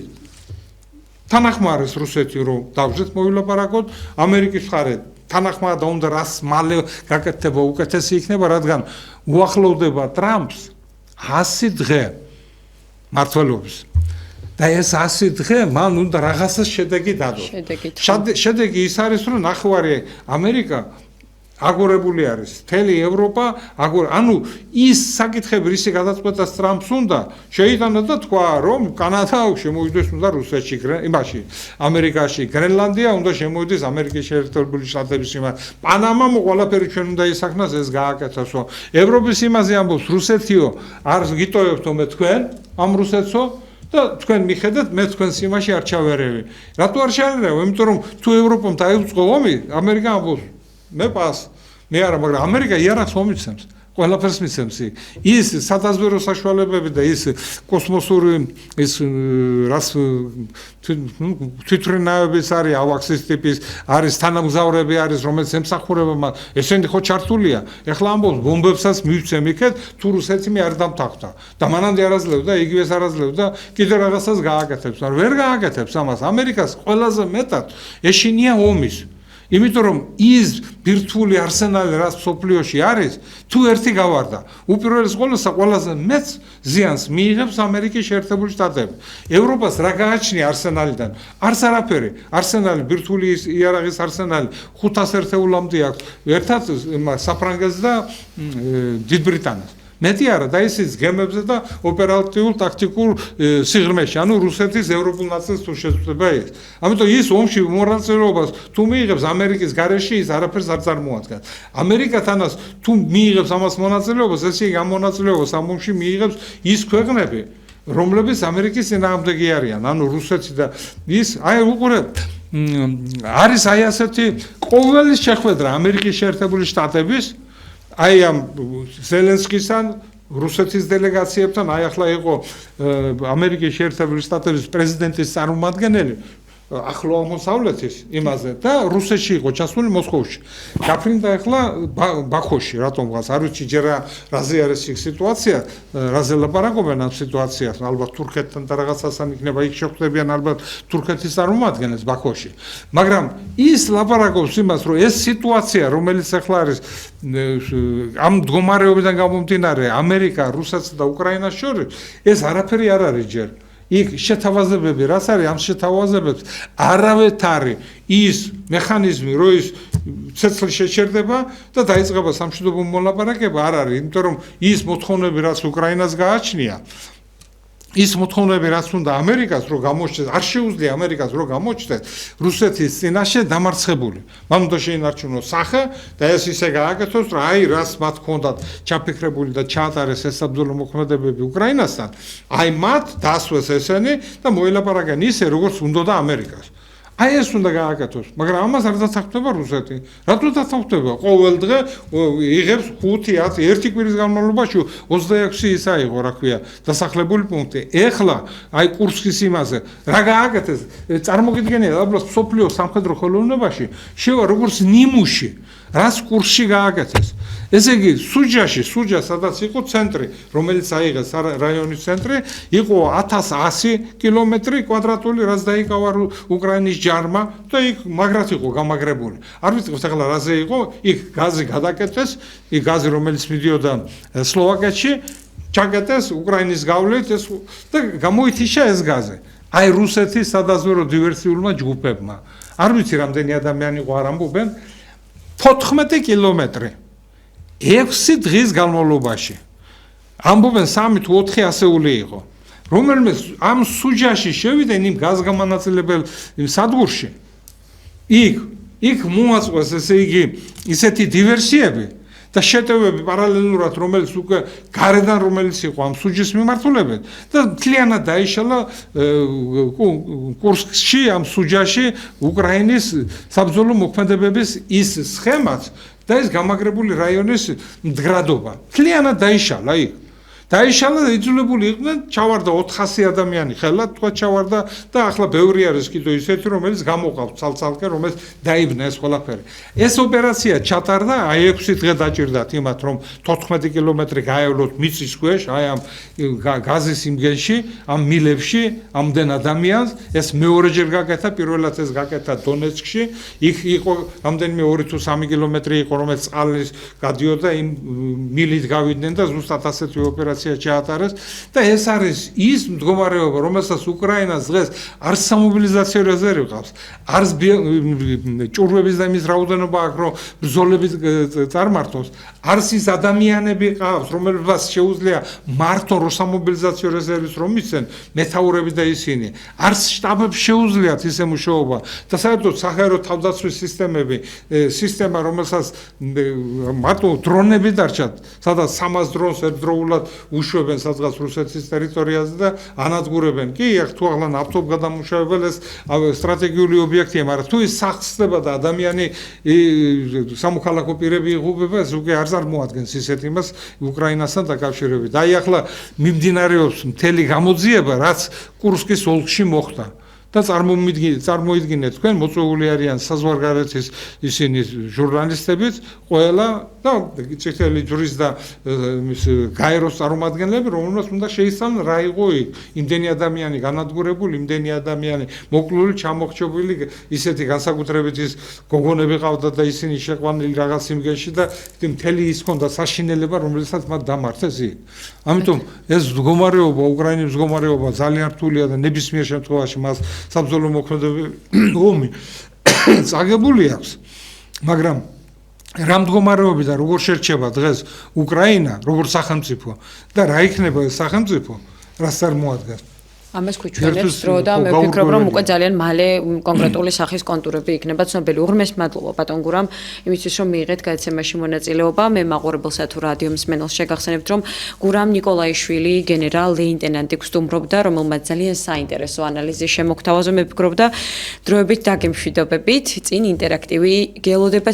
თანახმარეს რუსეთი რომ დავжეთ მოვილაპარაკოთ, ამერიკის მხარე თანახმარა და უნდა რას მალე გაკეთდება უკეთესი იქნება, რადგან უახლოვდება ტრამპს 100 დღე მართლობის და ეს 100 დღე მან უნდა რაღაცა შედეგი დადოს. შედეგი ის არის რომ ნახევარი ამერიკა აგორებული არის. მთელი ევროპა ანუ ის საკითხები რისი გადაწყვეტას ტრამპს უნდა შეიტანა და თქვა რომ კანადა შემოვიდეს უნდა რუსეთში იმაში ამერიკაში გრენლანდია უნდა შემოვიდეს ამერიკის შეერთებული შტატების იმას პანამამ ყველაფერი ჩვენ უნდა ისახნას ეს გააკეთოსო ევროპის იმაზე ამბობს რუსეთიო არ გიტოვებთო მე თქვენ ამ რუსეთსო და თქვენ მიხედეთ მე თქვენს იმაში არ ჩავერევი რატო არ ჩავერევ იმიტომ რომ თუ ევროპამ დაიწყო ომი ამერიკა ამბობს მე პას მე არა მაგრამ ამერიკა იარაღს ომიცემს ყველაფერს მიცემს ის სადაზვერო საშუალებები და ის კოსმოსური ის რას თვითრენაების არის ავაქსის ტიპის არის თანამგზავრები არის რომელიც ემსახურება მას ესენი ხო ჩართულია ეხლა ამბობს ბომბებსაც მივცემ იქეთ თუ რუსეთი მე არ დამთავრდა და მანამდე არაძლევდა იგივეს არაძლევდა კიდე რაღაცას გააკეთებს მაგრამ ვერ გააკეთებს ამას ამერიკას ყველაზე მეტად ეშინია ომის იმიტომ რომ ის ბირთვული არსენალი რაც სოფლიოში არის თუ ერთი გავარდა უპირველეს ყოვლისა ყველაზე მეც ზიანს მიიღებს ამერიკის შეერთებული შტატები ევროპას რა გააჩნია არსენალიდან არც არაფერი არსენალი ბირთვული იარაღის არსენალი 500 ერთეულამდე აქვს ერთად საფრანგეთს და დიდ ბრიტანეთს მეტი არა და ისიც გემებზე და ოპერატიულ ტაქტიკულ სიღრმეში ანუ რუსეთის ევროპულ ნაწილს თუ შეწყვეტება ის ამიტომ ის ომში მონაწილეობას თუ მიიღებს ამერიკის გარეშე ის არაფერს არ წარმოადგენს ამერიკა თანას თუ მიიღებს ამას მონაწილეობას ესე იგი ამ მონაწილეობას ამ ომში მიიღებს ის ქვეყნები რომლებიც ამერიკის წინააღმდეგი არიან ანუ რუსეთი და ის აი უყურეთ არის აი ასეთი ყოველი შეხვედრა ამერიკის შეერთებული შტატების აი ამ ზელენსკისთან რუსეთის დელეგაციებთან აი ახლა იყო ამერიკის შეერთებული შტატების პრეზიდენტის წარმომადგენელი ახლო აღმოსავლეთის იმაზე და რუსეთში იყო ჩასული მოსკოვში. გაფრინდა ახლა ბაქოში, რატომღაც არ ვიცი ჯერ რაზე არის იქ სიტუაცია, რაზე ლაპარაკობენ ამ სიტუაციას, ალბათ თურქეთთან და რაღაცასთან იქნება იქ შეხვდებიან ალბათ თურქეთის წარმომადგენლებს ბაქოში. მაგრამ ის ლაპარაკობს იმას, რომ ეს სიტუაცია, რომელიც ახლა არის ამ მდგომარეობიდან გამომდინარე ამერიკა, რუსეთსა და უკრაინას შორის, ეს არაფერი არ არის ჯერ. იქ შეთავაზებები რაც არის ამ შეთავაზებებს არავითარი ის მექანიზმი რო ის ცეცხლი შეჩერდება და დაიწყება სამშვიდობო მოლაპარაკება არ არის იმიტომ რომ ის მოთხოვნები რაც უკრაინას გააჩნია ის მოთხოვნები რაც უნდა ამერიკას რო გამოჩნდეს, არ შეუძლია ამერიკას რო გამოჩნდეს რუსეთის წინაშე დამარცხებული. მან უნდა შეინარჩუნოს სახე და ეს ისე გააკეთოს, რომ აი რას მათ ჰქონდათ ჩაფიქრებული და ჩაატარეს ეს საბრძოლო მოქმედებები უკრაინასთან, აი მათ დასვეს ესენი და მოელაპარაკენ ისე, როგორც უნდა და ამერიკას. აი ეს უნდა გააკეთოს, მაგრამ ამას არ დათანხმდება რუსეთი. რატო დათანხმდება? ყოველ დღე იღებს 5-10 ერთი კვირის განმავლობაში 26 ისა იყო, რა ქვია, დასახლებული პუნქტი. ეხლა აი კურსკის იმაზე რა გააკეთეს? წარმოგიდგენია, აბლოს სოფლიო სამხედრო ხელოვნებაში შევა როგორც ნიმუში. რას კურსში გააკეთეს? ესე იგი, სუჯა, სადაც იყო ცენტრი, რომელიც აიღეს რაიონის ცენტრი, იყო 1100 კილომეტრი კვადრატული, რაც დაიკავა უკრაინის ჯარმა და იქ მაგრად იყო გამაგრებული. არ ვიცით ახლა რაზე იყო, იქ გაზი გადაკეთეს, იქ გაზი რომელიც მიდიოდა სლოვაკეთში, ჩაკეტეს უკრაინის გავლით ეს და გამოითიშა ეს გაზი. აი რუსეთის სადაზვერო დივერსიულმა ჯგუფებმა. არ ვიცი რამდენი ადამიანი იყო არ ამბობენ 14 კილომეტრი 6 დღის განმავლობაში. ამბობენ 3 თუ 4 ასეული იყო. რომელმე ამ სუჯაში შევიდნენ იმ გაზგამანაწილებელ სადგურში. იქ მოაწყვეს ესე იგი ისეთი დივერსიები და შეტევები პარალელურად რომელიც უკვე გარედან რომელიც იყო ამ სუჯის მიმართულებით და მთლიანად დაიშალა კურსკში ამ სუჯაში უკრაინის საბრძოლო მოქმედებების ის სხემაც და ეს გამაგრებული რაიონის მდგრადობა მთლიანად დაიშალა იქ. დაიშალა და იძულებული იყვნენ ჩავარდა 400 ადამიანი ხელად თქვა ჩავარდა და ახლა ბევრი არის კიდევ ისეთი რომელიც გამოყავთ ცალ-ცალკე რომელიც დაიბნა ეს ყველაფერი. ეს ოპერაცია ჩატარდა აი 6 დღე დაჭირდათ იმათ რომ 14 კილომეტრი გაევლოთ მიწის ქვეშ აი ამ გაზის იმგენში ამ მილებში ამდენ ადამიანს ეს მეორეჯერ გაკეთა პირველად ეს გაკეთა დონეცკში იქ იყო ამდენიმე 2 თუ 3 კილომეტრი იყო რომელიც წყალის გადიოდა იმ მილით გავიდნენ და ზუსტად ასეთი ოპერაცია ჩაატარეს და ეს არის ის მდგომარეობა რომელსაც უკრაინას დღეს არც სამობილიზაციო რეზერვი ყავს არც ჭურვების და იმის რაოდენობა აქვს რომ ბრძოლები წარმართოს არც ის ადამიანები ყავს რომელსაც შეუძლია მართონ რომ სამობილიზაციო რეზერვის რომ მისცენ მეთაურები და ისინი არც შტაბებს შეუძლიათ ისე მუშაობა და საერთოდ საჰაერო თავდაცვის სისტემა რომელსაც მარტო დრონები დარჩათ სადაც 300 დრონს ერთდროულად უშვებენ სადღაც რუსეთის ტერიტორიაზე და ანადგურებენ. კი, თუ ახლა ნავთობ გადამუშავებელ ეს სტრატეგიული ობიექტია, მაგრამ თუ ის სახსდება და ადამიანი სამოქალაქო პირები იღუპება, ეს უკვე არ წარმოადგენს ისეთ იმას უკრაინასთან დაკავშირებით. აი ახლა მიმდინარეობს მთელი გამოძიება, რაც კურსკის ოლქში მოხდა. და წარმოიდგინეთ თქვენ მოწვეული არიან საზღვარგარეთის ისინი ჟურნალისტებიც ყველა და წითელი ჯვრის და გაეროს წარმომადგენლები რომელსაც უნდა შეისწავლონ რა იყო იქ იმდენი ადამიანი განადგურებული იმდენი ადამიანი მოკლული ჩამოხრჩობილი ისეთი განსაკუთრებით ის გოგონები ყავდა და ისინი შეყვანილი რაღაც იმგენში და მთელი ის ჰქონდა საშინელება რომელსაც მათ დამართეს იქ ამიტომ ეს მდგომარეობა უკრაინის მდგომარეობა ძალიან რთულია და ნებისმიერ შემთხვევაში მას საბრძოლო მოქმედებები ომი წაგებული აქვს მაგრამ რა მდგომარეობი და როგორ შერჩება დღეს უკრაინა როგორც სახელმწიფო და რა იქნება ეს სახელმწიფო რას წარმოადგენს ამას გვიჩვენებს დრო და მე ვფიქრობ რომ უკვე ძალიან მალე კონკრეტული სახის კონტურები იქნება ცნობილი. უღრმეს მადლობა ბატონ გურამ იმისთვის რომ მიიღეთ გადაცემაში მონაწილეობა. მე მაყურებელსა თუ რადიო მსმენელს შეგახსენებთ რომ გურამ ნიკოლაიშვილი გენერალ-ლეიტენანტი გსტუმრობდა რომელმაც ძალიან საინტერესო ანალიზი შემოგთავაზა მე ვფიქრობ და დროებით დაგემშვიდობებით წინ ინტერაქტივი გელოდება